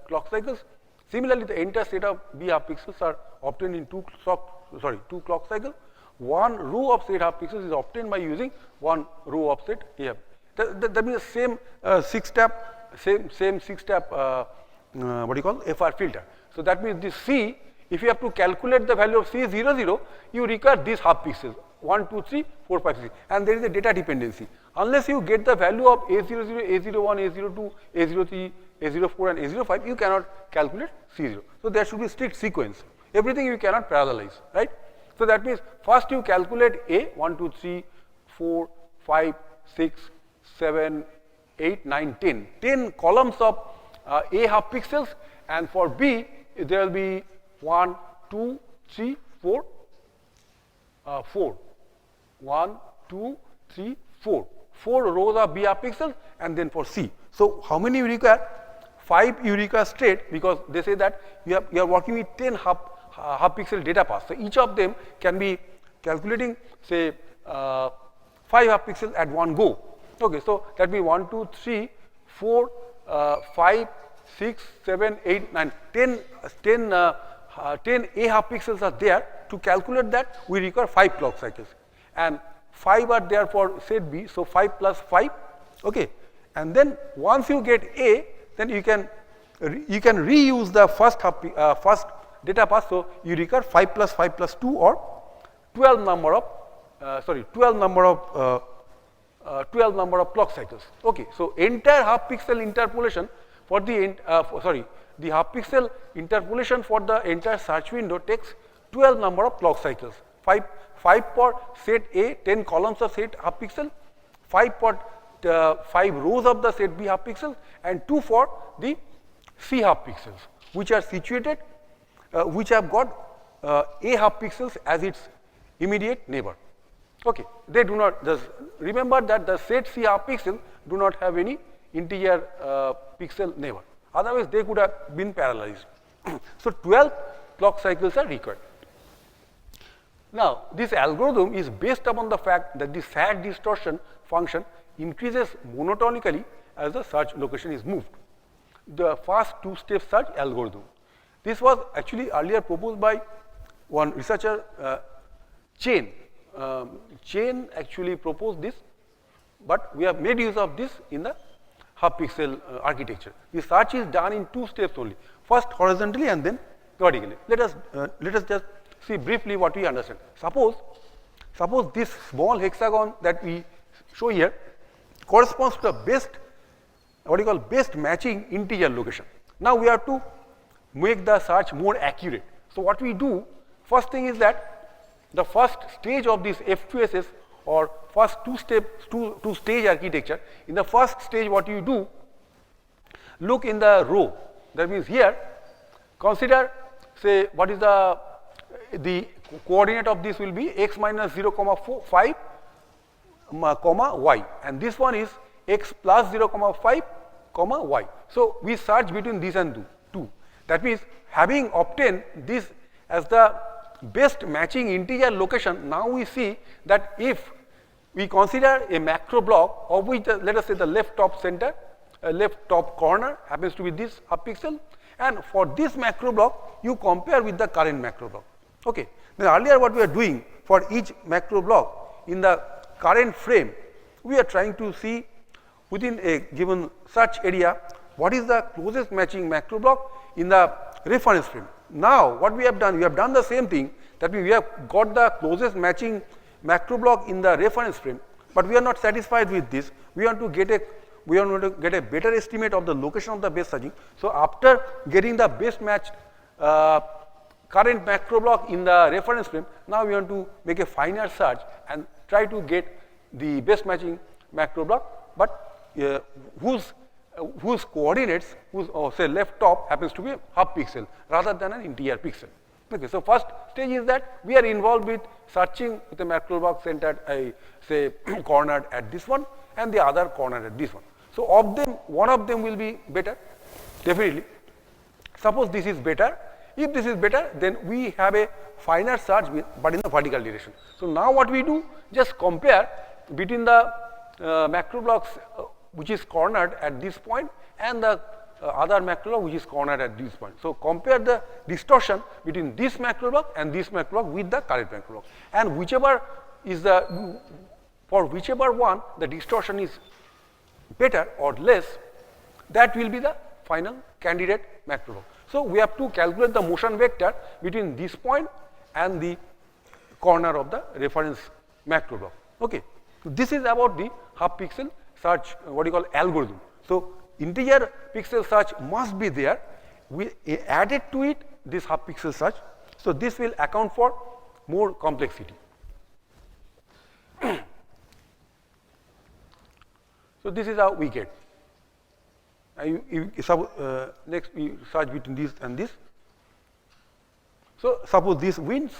clock cycles. Similarly, the entire set of B half pixels are obtained in 2 clock cycles. One row of set half pixels is obtained by using one row of set A half. That means same 6-step, same 6-step FR filter. So that means this C, if you have to calculate the value of C00, you require these half pixels 1, 2, 3, 4, 5, 6, and there is a data dependency. Unless you get the value of A00, A01, A02, A03, A04, and A05, you cannot calculate C0. So there should be strict sequence. Everything you cannot parallelize, right? So that means first you calculate A 1, 2, 3, 4, 5, 6, 7, 8, 9, 10. 10 columns of A half pixels, and for B there will be 1, 2, 3, 4, 4. 1, 2, 3, 4. 4 rows of B half pixels, and then for C. So how many you require? 5 you require straight, because they say that you are working with 10 half pixel data paths. So each of them can be calculating, say, 5 half pixels at one go. Okay, so that will be 1, 2, 3, 4, 5, 6, 7, 8, 9, 10 A half pixels are there. To calculate that, we require 5 clock cycles, and 5 are there for set B, so 5 plus 5. Okay, and then once you get A, then you can reuse the first data path. So you require 5 plus 5 plus 2, or 12 number of 12 number of clock cycles. Okay, so entire half pixel interpolation for the the half pixel interpolation for the entire search window takes 12 number of clock cycles. 5 for set A, 10 columns of set half pixel, 5 for 5 rows of the set B half pixel, and 2 for the C half pixels, which are situated, which have got A half pixels as its immediate neighbor. Okay, they do not. Remember that the set C half pixel do not have any integer pixel neighbor. Otherwise, they could have been parallelized. So 12 clock cycles are required. Now, this algorithm is based upon the fact that the SAT distortion function increases monotonically as the search location is moved. The first 2-step search algorithm. This was actually earlier proposed by one researcher, Chen. Chen actually proposed this, but we have made use of this in the half pixel architecture. The search is done in 2 steps only. First horizontally and then vertically. Let us just see briefly what we understand. Suppose this small hexagon that we show here corresponds to the best, best matching integer location. Now we have to make the search more accurate. So what we do, first thing is that the first stage of this F2SS or first two-stage architecture. In the first stage, what you do, look in the row. That means here, consider, say, what is the coordinate of this will be x minus 0, 5, comma y, and this one is x plus 0, 5, comma y. So we search between these and two. That means having obtained this as the best matching integer location, now we see that if we consider a macro block of which let us say the left top center, left top corner happens to be this half pixel, and for this macro block you compare with the current macro block. Okay. Then earlier what we are doing for each macro block in the current frame, we are trying to see within a given search area what is the closest matching macro block in the reference frame. Now what we have done the same thing, that means we have got the closest matching macro block in the reference frame, but we are not satisfied with this. We want to get a better estimate of the location of the base searching. So after getting the best matched current macro block in the reference frame, now we want to make a finer search and try to get the best matching macro block, but whose coordinates, say left top happens to be a half pixel rather than an integer pixel. Okay, so first stage is that we are involved with searching with a macro block centered, say cornered at this one and the other cornered at this one. So of them, one of them will be better, definitely. Suppose this is better. If this is better, then we have a finer search but in the vertical direction. So now what we do, just compare between the macro blocks which is cornered at this point and the other macro block which is cornered at this point. So compare the distortion between this macro block and this macro block with the current macro block, and whichever is for whichever one the distortion is better or less, that will be the final candidate macro block. So we have to calculate the motion vector between this point and the corner of the reference macro block. Okay. So this is about the half pixel search, what you call algorithm. So integer pixel search must be there. We added to it this half pixel search. So this will account for more complexity. So this is how we get. Next we search between this and this. So suppose this wins,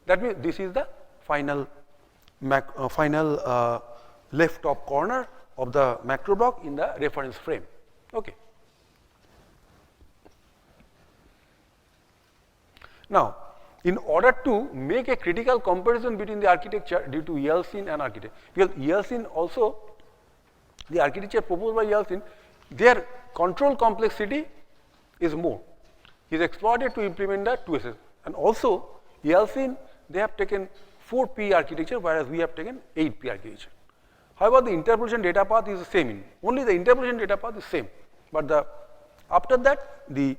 that means this is the final left top corner of the macro block in the reference frame. Okay. Now, in order to make a critical comparison between the architecture due to Yeltsin and architecture, because Yeltsin also, the architecture proposed by Yeltsin, their control complexity is more. He is exploited to implement the 2SS. And also, Yeltsin, they have taken 4P architecture, whereas we have taken 8P architecture. However, the interpolation data path is the same. Only the interpolation data path is same. But after that, the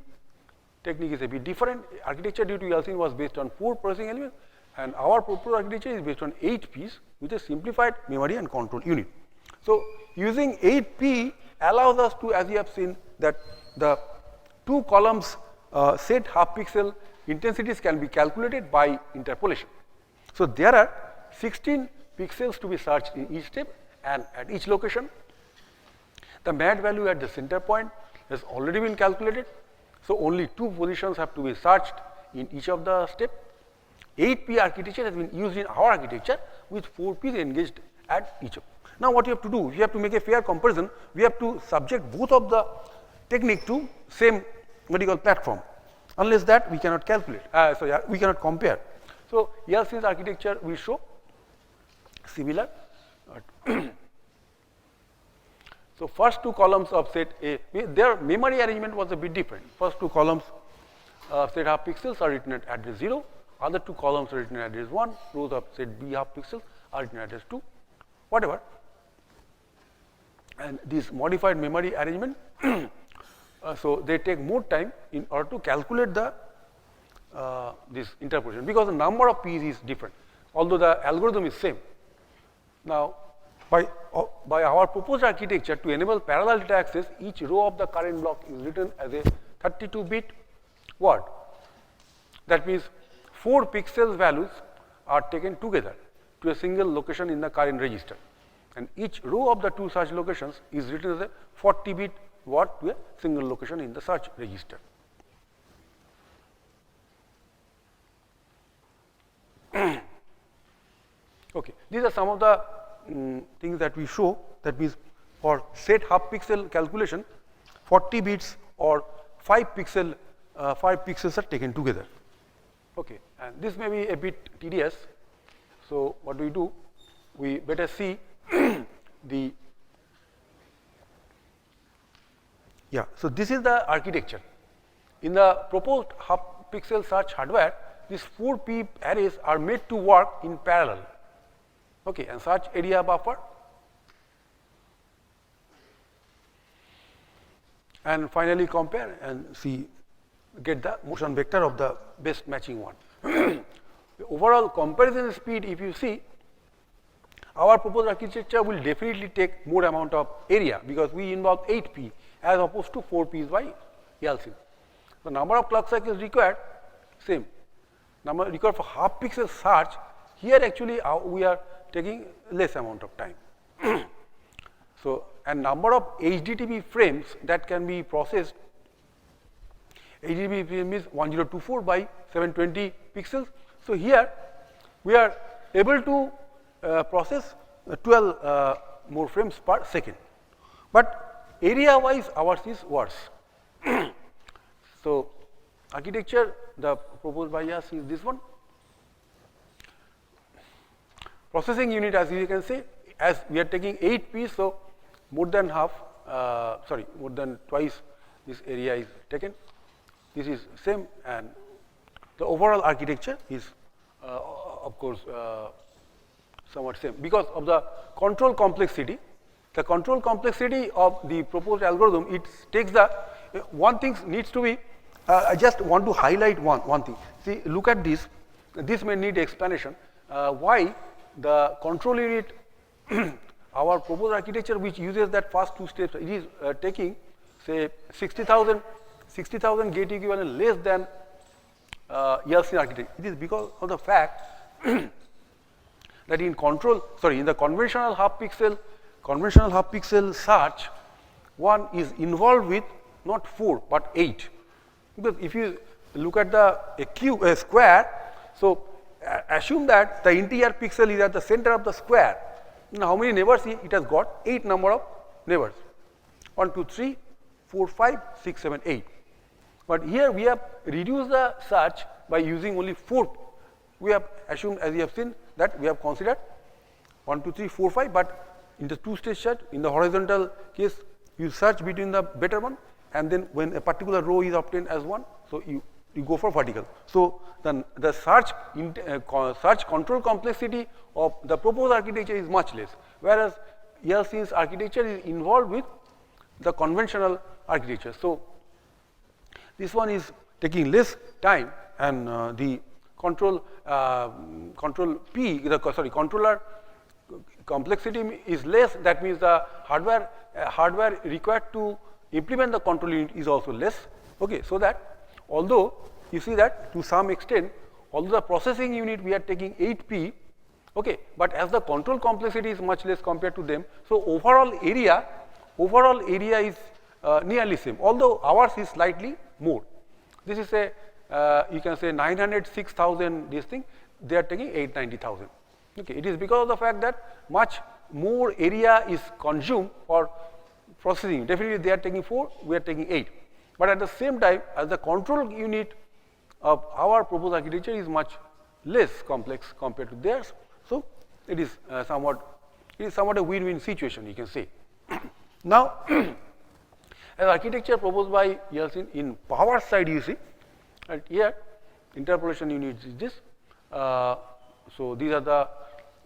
technique is a bit different. Architecture due to Yeltsin was based on 4 processing elements, and our proposed architecture is based on 8 Ps, which is simplified memory and control unit. So using 8P allows us to, as you have seen, that the 2 columns set half pixel intensities can be calculated by interpolation. So there are 16 pixels to be searched in each step, and at each location the MAD value at the center point has already been calculated. So only 2 positions have to be searched in each of the steps. 8P architecture has been used in our architecture with 4 Ps engaged at each of. Now what you have to do, you have to make a fair comparison. We have to subject both of the technique to same medical platform. Unless that we cannot calculate, we cannot compare. So Yeltsin's architecture we show similar. So first 2 columns of set A, their memory arrangement was a bit different. First 2 columns of set half pixels are written at address 0, other 2 columns are written at address 1, rows of set B half pixels are written at address 2, whatever. And this modified memory arrangement, so they take more time in order to calculate the this interpolation, because the number of P's is different, although the algorithm is same. Now, by our proposed architecture to enable parallel data access, each row of the current block is written as a 32-bit word. That means 4 pixels values are taken together to a single location in the current register. And each row of the two such locations is written as a 40-bit word to a single location in the search register. Okay, these are some of the things that we show. That means for set half pixel calculation, 40 bits or 5 pixels are taken together. Okay, and this may be a bit tedious. So what we do, we better see the so this is the architecture. In the proposed half pixel search hardware, these 4 P arrays are made to work in parallel. Okay, and search area buffer, and finally compare and see, get the motion vector of the best matching one. The overall comparison speed, if you see, our proposed architecture will definitely take more amount of area because we involve 8P as opposed to 4Ps by Yeltsin. The number of clock cycles required, same. Number required for half pixel search, here actually we are taking less amount of time. So, and number of HDTP frames that can be processed, HDTP frame is 1024 by 720 pixels. So, here we are able to process 12 more frames per second, but area wise ours is worse. So, architecture the proposed by us is this one. Processing unit, as you can see, as we are taking 8P, so more than half, more than twice this area is taken. This is same, and the overall architecture is of course somewhat same because of the control complexity. The control complexity of the proposed algorithm, it takes the one thing needs to be. I just want to highlight one thing. See, look at this. This may need explanation. Why the control unit, our proposed architecture, which uses that first 2 steps, it is taking say 60,000 gate equivalent less than Yeltsin architecture. It is because of the fact that in the conventional half pixel search, one is involved with not 4 but 8. Because if you look at a square, so assume that the entire pixel is at the center of the square. Now, how many neighbors it has got? 8 number of neighbors. 1, 2, 3, 4, 5, 6, 7, 8. But here we have reduced the search by using only 4. We have assumed, as you have seen, that we have considered 1, 2, 3, 4, 5, but in the 2-stage search, in the horizontal case, you search between the better one, and then when a particular row is obtained as 1, so you go for vertical. So, then the search control complexity of the proposed architecture is much less, whereas Yeltsin's architecture is involved with the conventional architecture. So, this one is taking less time, and the controller complexity is less. That means the hardware required to implement the control unit is also less. Okay, so that although you see that to some extent, although the processing unit we are taking 8P, okay, but as the control complexity is much less compared to them, so overall area is nearly same. Although ours is slightly more. This is a you can say 906,000. This thing they are taking 890,000. Okay, it is because of the fact that much more area is consumed for processing. Definitely they are taking 4, we are taking 8. But at the same time, as the control unit of our proposed architecture is much less complex compared to theirs, so it is somewhat a win-win situation, you can say. Now, as architecture proposed by Yeltsin in power side, you see, and here interpolation unit is this. So these are the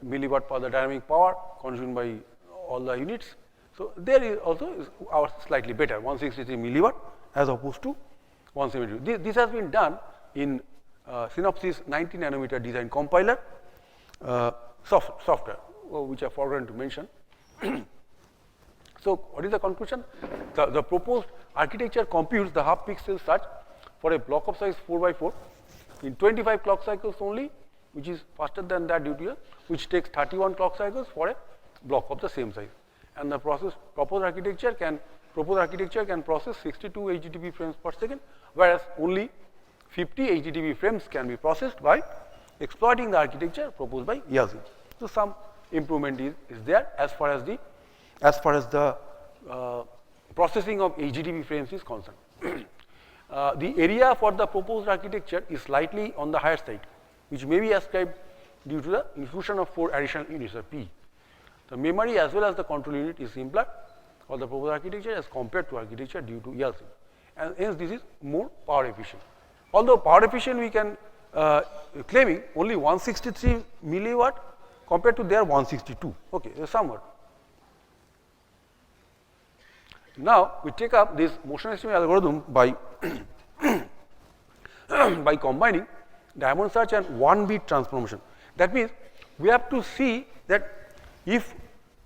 milliwatt per the dynamic power consumed by all the units. So there is also ours slightly better, 163 milliwatt as opposed to 172. This has been done in Synopsys 90 nanometer design compiler software, which I forgot to mention. So what is the conclusion? The proposed architecture computes the half pixel search for a block of size 4 by 4 in 25 clock cycles only, which is faster than that due to which takes 31 clock cycles for a block of the same size. And the proposed architecture can process 62 HTTP frames per second, whereas only 50 HTTP frames can be processed by exploiting the architecture proposed by Yazoo. So some improvement is there as far as the processing of HTTP frames is concerned. The area for the proposed architecture is slightly on the higher side, which may be ascribed due to the inclusion of 4 additional units of P. The memory as well as the control unit is simpler for the proposed architecture as compared to architecture due to Yazoo, and hence this is more power efficient. Although power efficient, we can claiming only 163 milliwatt compared to their 162. Okay, somewhat. Now we take up this motion estimation algorithm by by combining diamond search and 1-bit transformation. That means we have to see that if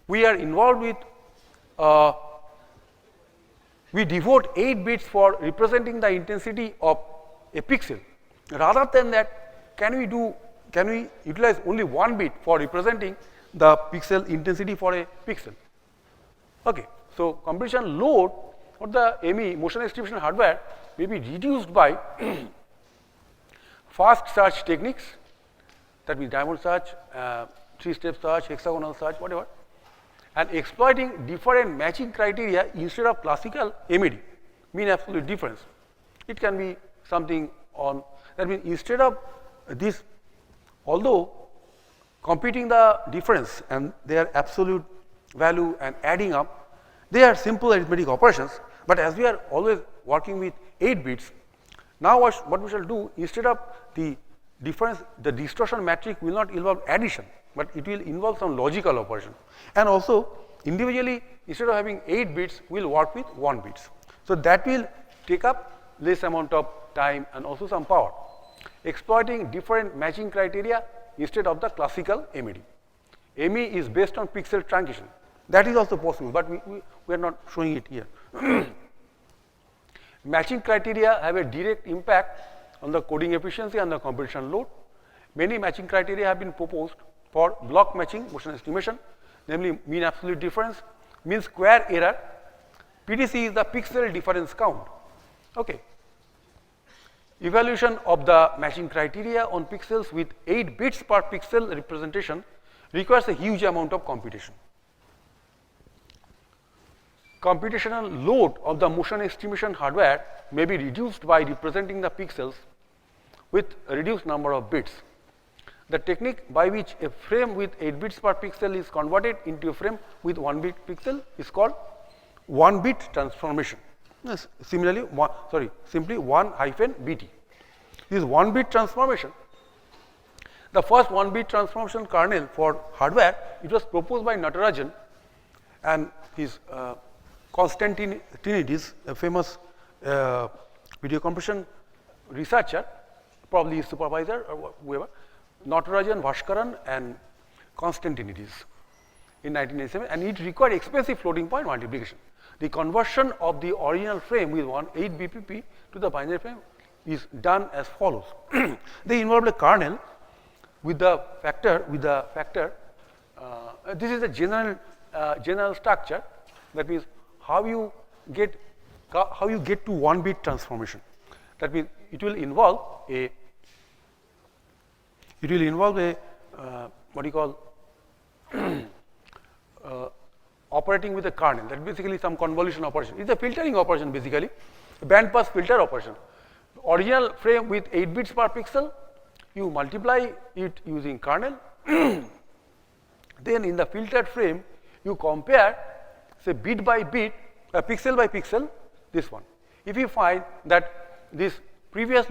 we are involved with we devote 8 bits for representing the intensity of a pixel. Rather than that, can we utilize only 1 bit for representing the pixel intensity for a pixel? Okay, so computation load of the ME motion estimation hardware may be reduced by fast search techniques, that means diamond search, 3-step search, hexagonal search, whatever, and exploiting different matching criteria instead of classical MED, mean absolute difference. It can be something on, that means instead of this, although computing the difference and their absolute value and adding up, they are simple arithmetic operations, but as we are always working with 8 bits, now what we shall do, instead of the difference, the distortion matrix will not involve addition, but it will involve some logical operation. And also individually, instead of having 8 bits, we will work with 1 bits. So that will take up less amount of time and also some power. Exploiting different matching criteria instead of the classical MED. ME is based on pixel truncation. That is also possible, but we are not showing it here. Matching criteria have a direct impact on the coding efficiency and the computation load. Many matching criteria have been proposed for block matching motion estimation, namely mean absolute difference, mean square error. PDC is the pixel difference count. Okay. Evaluation of the matching criteria on pixels with 8 bits per pixel representation requires a huge amount of computation. Computational load of the motion estimation hardware may be reduced by representing the pixels with a reduced number of bits. The technique by which a frame with 8 bits per pixel is converted into a frame with 1 bit pixel is called 1-bit transformation. Yes, similarly, simply 1-BT. This 1-bit transformation, the first 1-bit transformation kernel for hardware, it was proposed by Natarajan and his Constantinides, a famous video compression researcher, probably his supervisor or whoever, Natarajan, Bhaskaran and Constantinides in 1987, and it required expensive floating point multiplication. The conversion of the original frame with 8 BPP to the binary frame is done as follows. They involved a kernel with the factor, this is a general structure, that means how you get to 1-bit transformation. That means it will involve a what you call operating with a kernel. That basically some convolution operation. It's a filtering operation basically, a band pass filter operation. Original frame with 8 bits per pixel, you multiply it using kernel. Then in the filtered frame, you compare, say, bit by bit, pixel by pixel, this one. If you find that this previous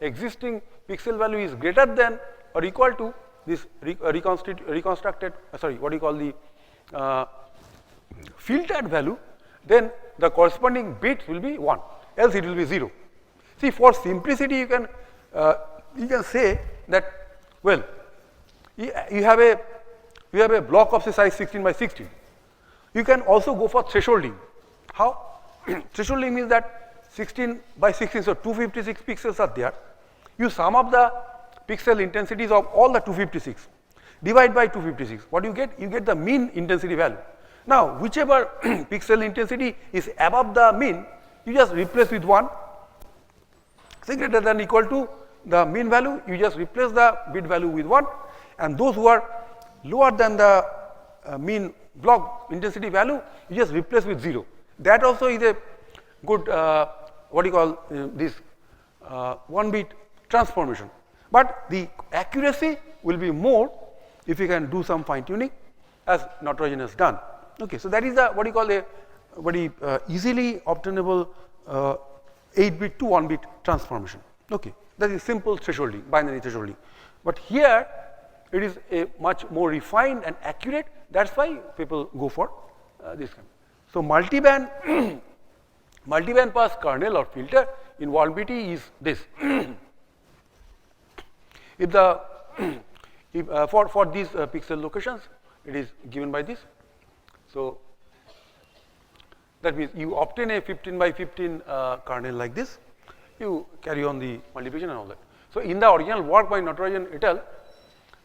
existing pixel value is greater than or equal to this reconstructed, filtered value, then the corresponding bit will be 1, else it will be 0. See, for simplicity, you can say that, well, you have a block of say size 16 by 16. You can also go for thresholding. How? Thresholding means that 16 by 16, so 256 pixels are there. You sum up the pixel intensities of all the 256. Divide by 256. What do you get? You get the mean intensity value. Now, whichever pixel intensity is above the mean, you just replace with 1. Say greater than equal to the mean value, you just replace the bit value with 1. And those who are lower than the mean block intensity value, you just replace with 0. That also is a good, what do you call this, 1-bit transformation. But the accuracy will be more if you can do some fine tuning as Natarajan has done. Okay, so that is the, what you call a very easily obtainable 8-bit to 1-bit transformation. Okay, that is simple thresholding, binary thresholding. But here it is a much more refined and accurate. That's why people go for this kind. So multiband multiband pass kernel or filter in 1BT is this. If the for these pixel locations, it is given by this. So that means you obtain a 15 by 15 kernel like this. You carry on the multiplication and all that. So in the original work by Natarajan et al.,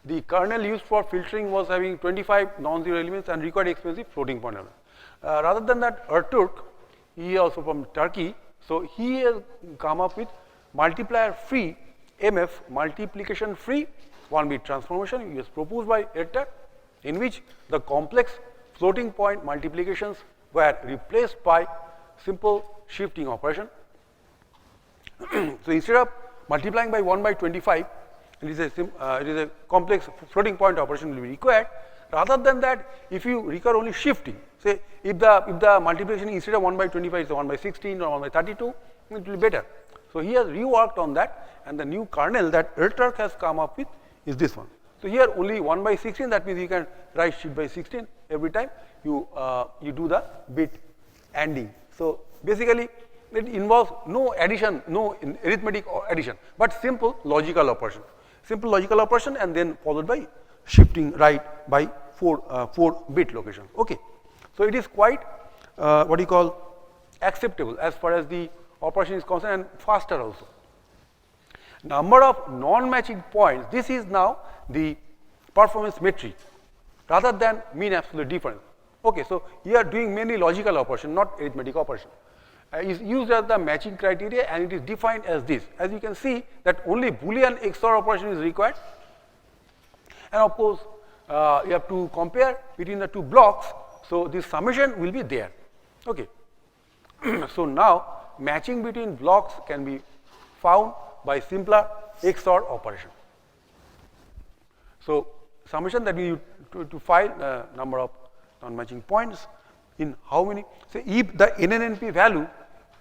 the kernel used for filtering was having 25 non-zero elements and required expensive floating point element. Rather than that, Erturk, he also from Turkey, so he has come up with multiplier free MF, multiplication free 1-bit transformation. It was proposed by Erturk, in which the complex floating point multiplications were replaced by simple shifting operation. So instead of multiplying by 1 by 25, it is a complex floating point operation will be required. Rather than that, if you require only shifting, say if the multiplication instead of 1 by 25 is 1 by 16 or 1 by 32, it will be better. So he has reworked on that, and the new kernel that Erturk has come up with is this one. So here only 1 by 16, that means you can write shift by 16 every time you do the bit ANDing. So basically it involves no addition, no arithmetic addition, but simple logical operation. Simple logical operation and then followed by shifting right by 4-bit location. Okay. So it is quite what you call acceptable as far as the operation is concerned, and faster also. Number of non-matching points, this is now the performance metric rather than mean absolute difference. Okay, so you are doing mainly logical operation, not arithmetic operation. Is used as the matching criteria, and it is defined as this. As you can see that only Boolean XOR operation is required, and of course you have to compare between the two blocks, so this summation will be there. Okay. So now matching between blocks can be found by simpler XOR operation. So summation that we use to find number of non-matching points in how many. Say if the NNNP value,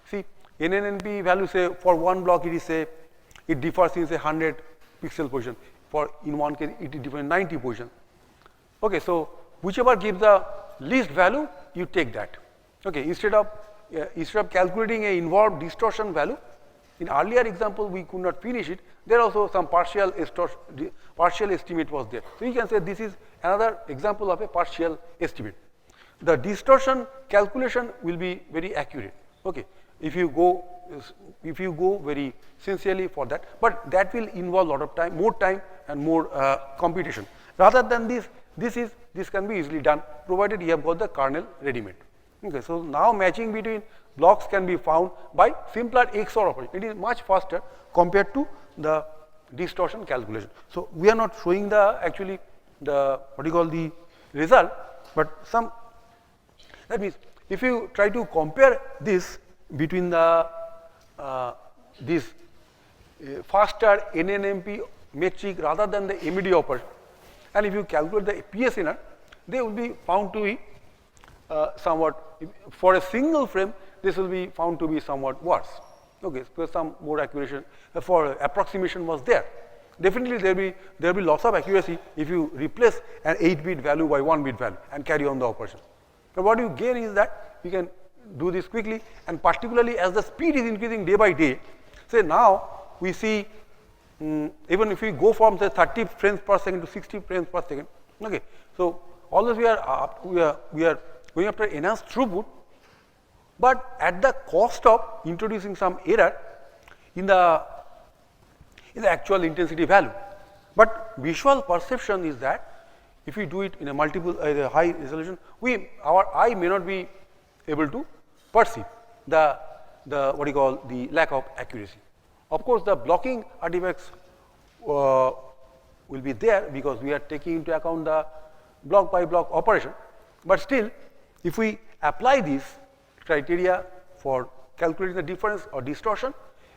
see NNNP value, say for one block it is say it differs in say 100 pixel position. For in one case it is different 90 position. Okay, so whichever gives the least value, you take that. Okay, instead of calculating a involved distortion value, in earlier example we could not finish it. There also some partial estimate was there. So you can say this is another example of a partial estimate. The distortion calculation will be very accurate. Okay, if you go very sincerely for that, but that will involve a lot of time, more time and more computation. Rather than this can be easily done provided you have got the kernel ready-made. Okay, so now matching between blocks can be found by simpler XOR operation. It is much faster compared to the distortion calculation. So we are not showing the actually the what you call the result, but some. That means if you try to compare this between the this faster NNMP metric rather than the MED operation, and if you calculate the PSNR, they will be found to be somewhat, for a single frame, this will be found to be somewhat worse. Okay, because some more accuracy for approximation was there. Definitely there will be loss of accuracy if you replace an 8-bit value by 1-bit value and carry on the operation. But what you gain is that you can do this quickly, and particularly as the speed is increasing day by day. Say now we see even if we go from say 30 frames per second to 60 frames per second. Okay, so always we are going after enhanced throughput, but at the cost of introducing some error in the actual intensity value. But visual perception is that if we do it in a high resolution, our eye may not be able to perceive the lack of accuracy. Of course, the blocking artifacts will be there because we are taking into account the block by block operation. But still, if we apply these criteria for calculating the difference or distortion,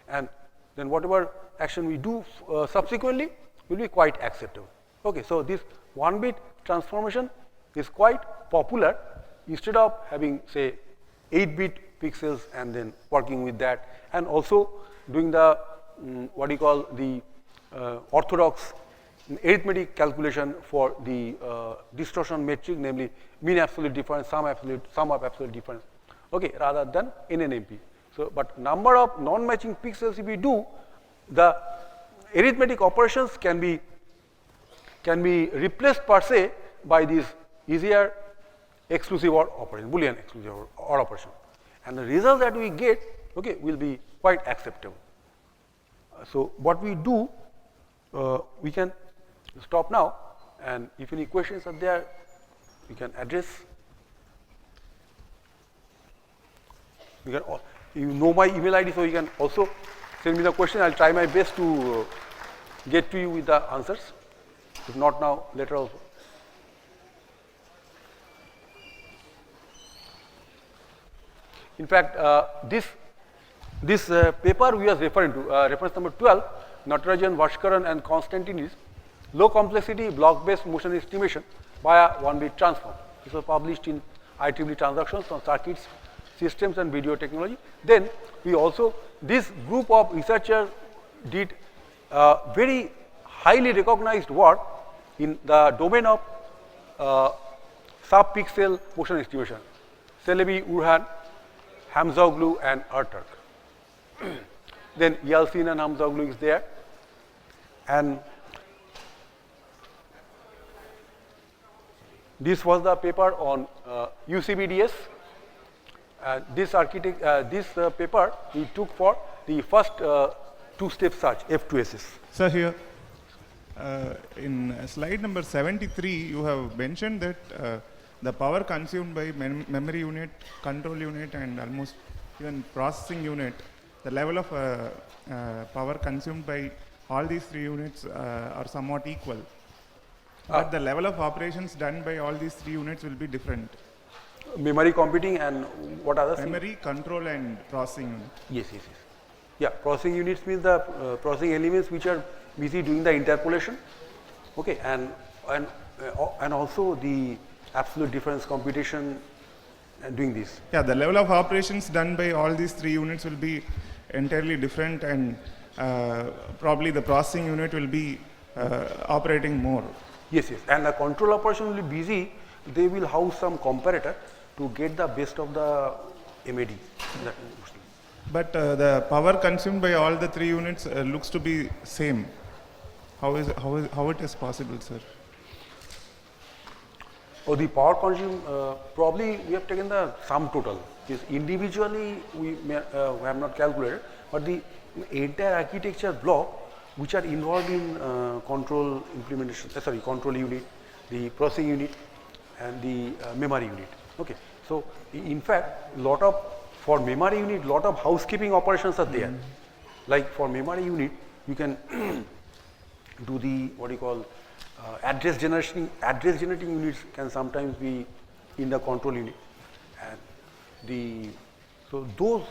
and then whatever action we do subsequently will be quite acceptable. Okay, so this 1-bit transformation is quite popular instead of having, say, 8-bit pixels and then working with that, and also doing the orthodox arithmetic calculation for the distortion metric, namely mean absolute difference, sum of absolute difference, okay, rather than NNMP. So, but number of non-matching pixels if we do, the arithmetic operations can be replaced per se by this easier exclusive OR operation, Boolean exclusive OR operation, and the result that we get, okay, will be quite acceptable. So, what we do, we can stop now, and if any questions are there, we can address. You know my email ID, so you can also send me the question. I'll try my best to get to you with the answers. If not now, later also. In fact, this paper we are referring to, reference number 12, Natarajan, Vaskaran and Constantine, low complexity block-based motion estimation via 1-bit transform. This was published in IEEE Transactions on Circuits, Systems and Video Technology. Then we also, this group of researchers did very highly recognized work in the domain of sub-pixel motion estimation, Celebi, Urhan, Hamzaoglu and Erturk. Then Yeltsin and Hamzaoglu is there, and this was the paper on UCBDS. This paper we took for the first two-step search, F2SS. So here, in slide number 73, you have mentioned that the power consumed by memory unit, control unit, and almost even processing unit, the level of power consumed by all these 3 units are somewhat equal. But the level of operations done by all these 3 units will be different. Memory computing and what other things? Memory, control and processing unit. Yes. Yeah, processing units means the processing elements which are busy doing the interpolation, okay, and also the absolute difference computation and doing this. Yeah, the level of operations done by all these 3 units will be entirely different, and probably the processing unit will be operating more. Yes, and the control operation will be busy. They will house some comparator to get the best of the MAD. But the power consumed by all the 3 units looks to be same. How it is possible, sir? Oh, the power consumed, probably we have taken the sum total. Yes, individually we have not calculated, but the entire architecture block which are involved in control implementation, control unit, the processing unit and the memory unit. Okay, so in fact, for memory unit, lot of housekeeping operations are there. Like for memory unit, you can do the address generating units can sometimes be in the control unit, and so those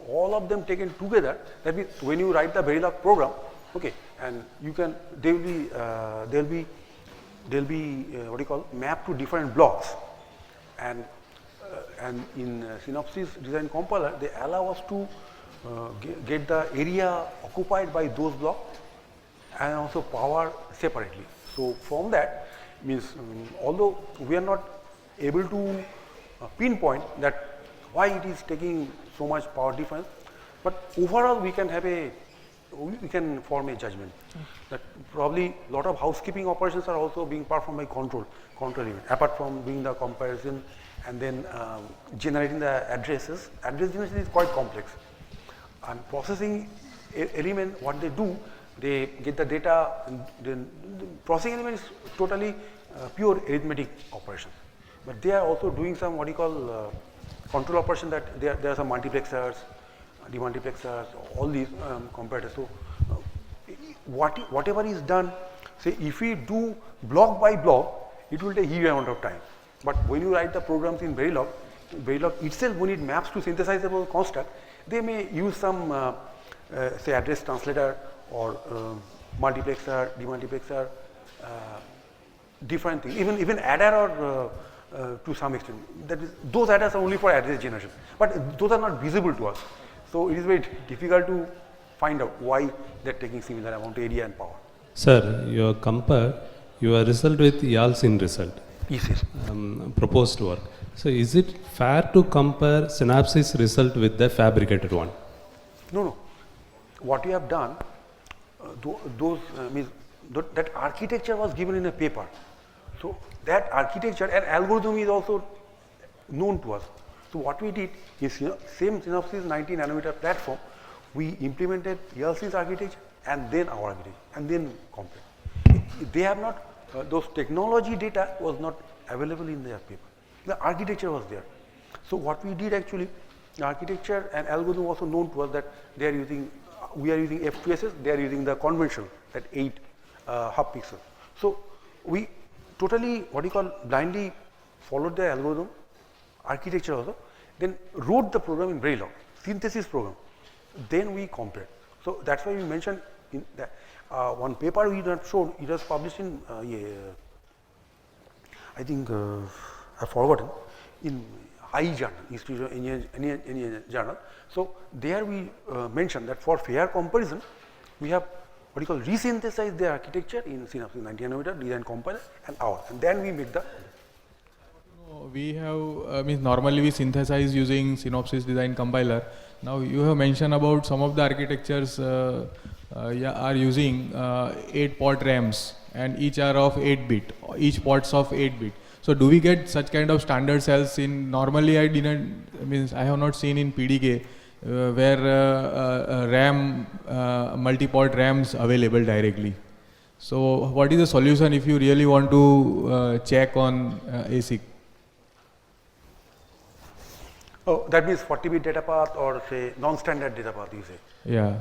all of them taken together, that means when you write the Verilog program, okay, and you can they'll be mapped to different blocks, and in Synopsys design compiler they allow us to get the area occupied by those blocks and also power separately. So from that means although we are not able to pinpoint that why it is taking so much power difference, but overall we can form a judgment that probably a lot of housekeeping operations are also being performed by control unit, apart from doing the comparison and then generating the addresses. Address generation is quite complex, and processing element, what they do, they get the data, and then the processing element is totally pure arithmetic operation. But they are also doing some what you call control operation, that there are some multiplexers, demultiplexers, all these comparators. So whatever is done, say if we do block by block, it will take huge amount of time. But when you write the programs in Verilog itself, when it maps to synthesizable construct, they may use some say address translator or multiplexer, demultiplexer, different things, even adder or to some extent. That is, those adders are only for address generation, but those are not visible to us. So it is very difficult to find out why they are taking similar amount of area and power. Sir, you compare your result with Yalcin result. Yes. Proposed work. So is it fair to compare Synapsys result with the fabricated one? No. What we have done, those means that architecture was given in a paper. So that architecture and algorithm is also known to us. So what we did is, same Synapsys 90 nanometer platform, we implemented Yalcin's architecture and then our architecture and then compared. They have not, those technology data was not available in their paper. The architecture was there. So what we did actually, the architecture and algorithm also known to us that they are using, we are using F2SS, they are using the conventional, that 8 half pixel. So we totally, blindly followed the algorithm, architecture also, then wrote the program in Verilog, synthesis program, then we compared. So that's why we mentioned in that one paper we have shown, it was published in, I think, I've forgotten, in IE journal, Institute of Engineering journal. So there we mentioned that for fair comparison, we have resynthesized the architecture in Synapsys 90 nanometer, design compiler and ours, and then we make the. We have, normally we synthesize using Synopsys design compiler. Now you have mentioned about some of the architectures are using 8 port RAMs and each are of 8-bit, each ports of 8-bit. So do we get such kind of standard cells in, normally I have not seen in PDK where RAM, multi-port RAMs available directly. So what is the solution if you really want to check on ASIC? Oh, that means 40-bit data path or say non-standard data path, you say? Yeah.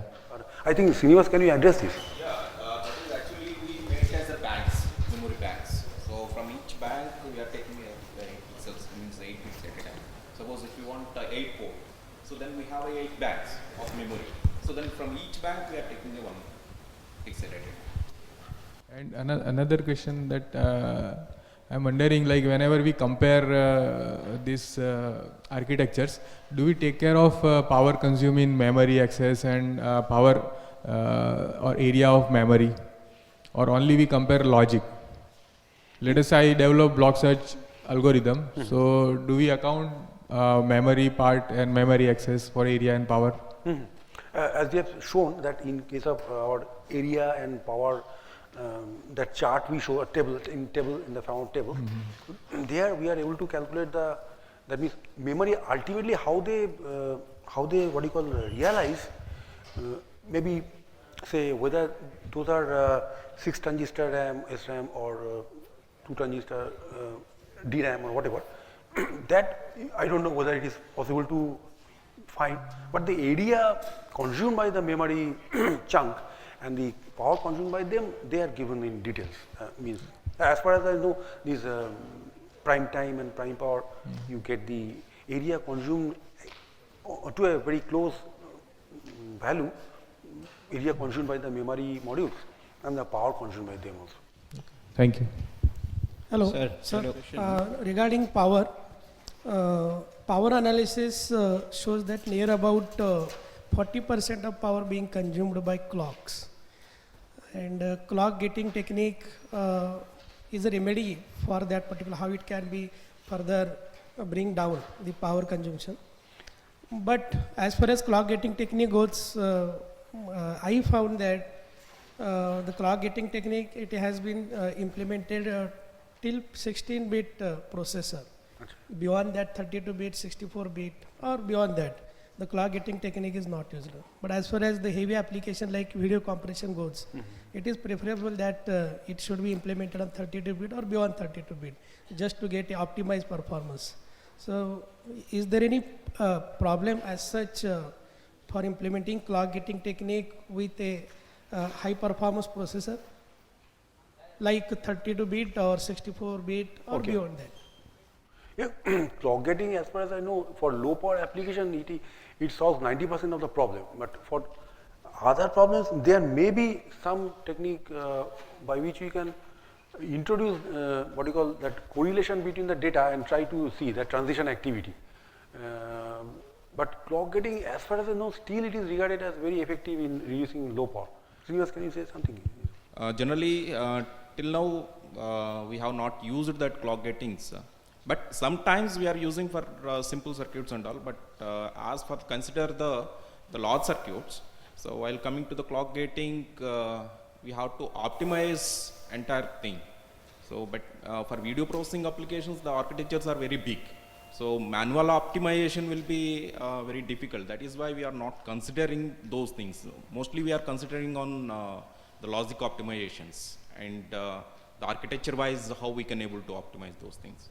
I think Srinivas, can you address this? Yeah, that is actually we make it as a banks, memory banks. So from each bank we are taking the 8 pixels, means 8 bits at a time. Suppose if you want 8 port, so then we have 8 banks of memory. So then from each bank we are taking the 1 pixel at a time. And another question that I'm wondering, like whenever we compare these architectures, do we take care of power consumed in memory access and power or area of memory, or only we compare logic? Let us say I develop block search algorithm, so do we account memory part and memory access for area and power? As we have shown that in case of our area and power, that chart we show a table in the form of table. There we are able to calculate the, that means memory ultimately how they realize, maybe say whether those are 6 transistor RAM, SRAM or 2 transistor DRAM or whatever. That I don't know whether it is possible to find, but the area consumed by the memory chunk and the power consumed by them, they are given in details. Means, as far as I know, these prime time and prime power, you get the area consumed to a very close value, area consumed by the memory modules and the power consumed by them also. Thank you. Hello, sir. Regarding power, power analysis shows that near about 40% of power being consumed by clocks. And clock gating technique is a remedy for that particular, how it can be further bring down the power consumption. But as far as clock gating technique goes, I found that the clock gating technique, it has been implemented till 16-bit processor. Beyond that 32-bit, 64-bit or beyond that, the clock gating technique is not used. But as far as the heavy application like video compression goes, it is preferable that it should be implemented on 32-bit or beyond 32-bit, just to get optimized performance. So, is there any problem as such for implementing clock gating technique with a high performance processor, like 32-bit or 64-bit or beyond that? Yeah, clock gating, as far as I know, for low power application, it solves 90% of the problem. But for other problems, there may be some technique by which we can introduce what you call that correlation between the data and try to see that transition activity. But clock gating, as far as I know, still it is regarded as very effective in reducing low power. Srinivas, can you say something? Generally, till now, we have not used that clock gatings. But sometimes we are using for simple circuits and all, but as for consider the large circuits, so while coming to the clock gating, we have to optimize entire thing. So, but for video processing applications, the architectures are very big. So manual optimization will be very difficult. That is why we are not considering those things. Mostly we are considering on the logic optimizations and the architecture wise how we can able to optimize those things.